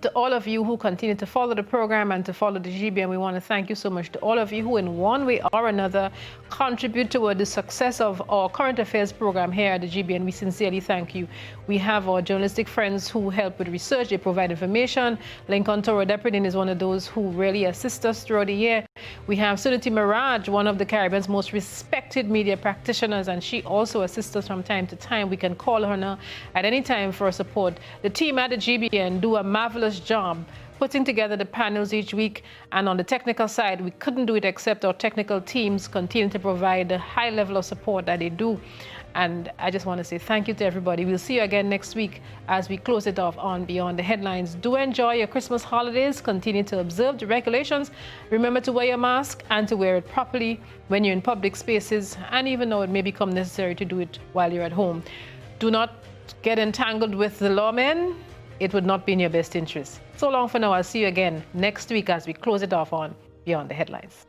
To all of you who continue to follow the program and to follow the GBN, we want to thank you so much. To all of you who in one way or another contribute toward the success of our current affairs program here at the GBN, we sincerely thank you. We have our journalistic friends who help with research, they provide information. Lincoln Toro Deputin is one of those who really assist us throughout the year. We have Suniti Miraj, one of the Caribbean's most respected media practitioners, and she also assists us from time to time. We can call her now at any time for support. The team at the GBN do a marvelous job putting together the panels each week, and on the technical side, we couldn't do it except our technical teams continue to provide the high level of support that they do. And I just want to say thank you to everybody. We'll see you again next week as we close it off on Beyond the Headlines. Do enjoy your Christmas holidays. Continue to observe the regulations. Remember to wear your mask and to wear it properly when you're in public spaces, and even though it may become necessary to do it while you're at home. Do not get entangled with the lawmen. It would not be in your best interest. So long for now. I'll see you again next week as we close it off on Beyond the Headlines.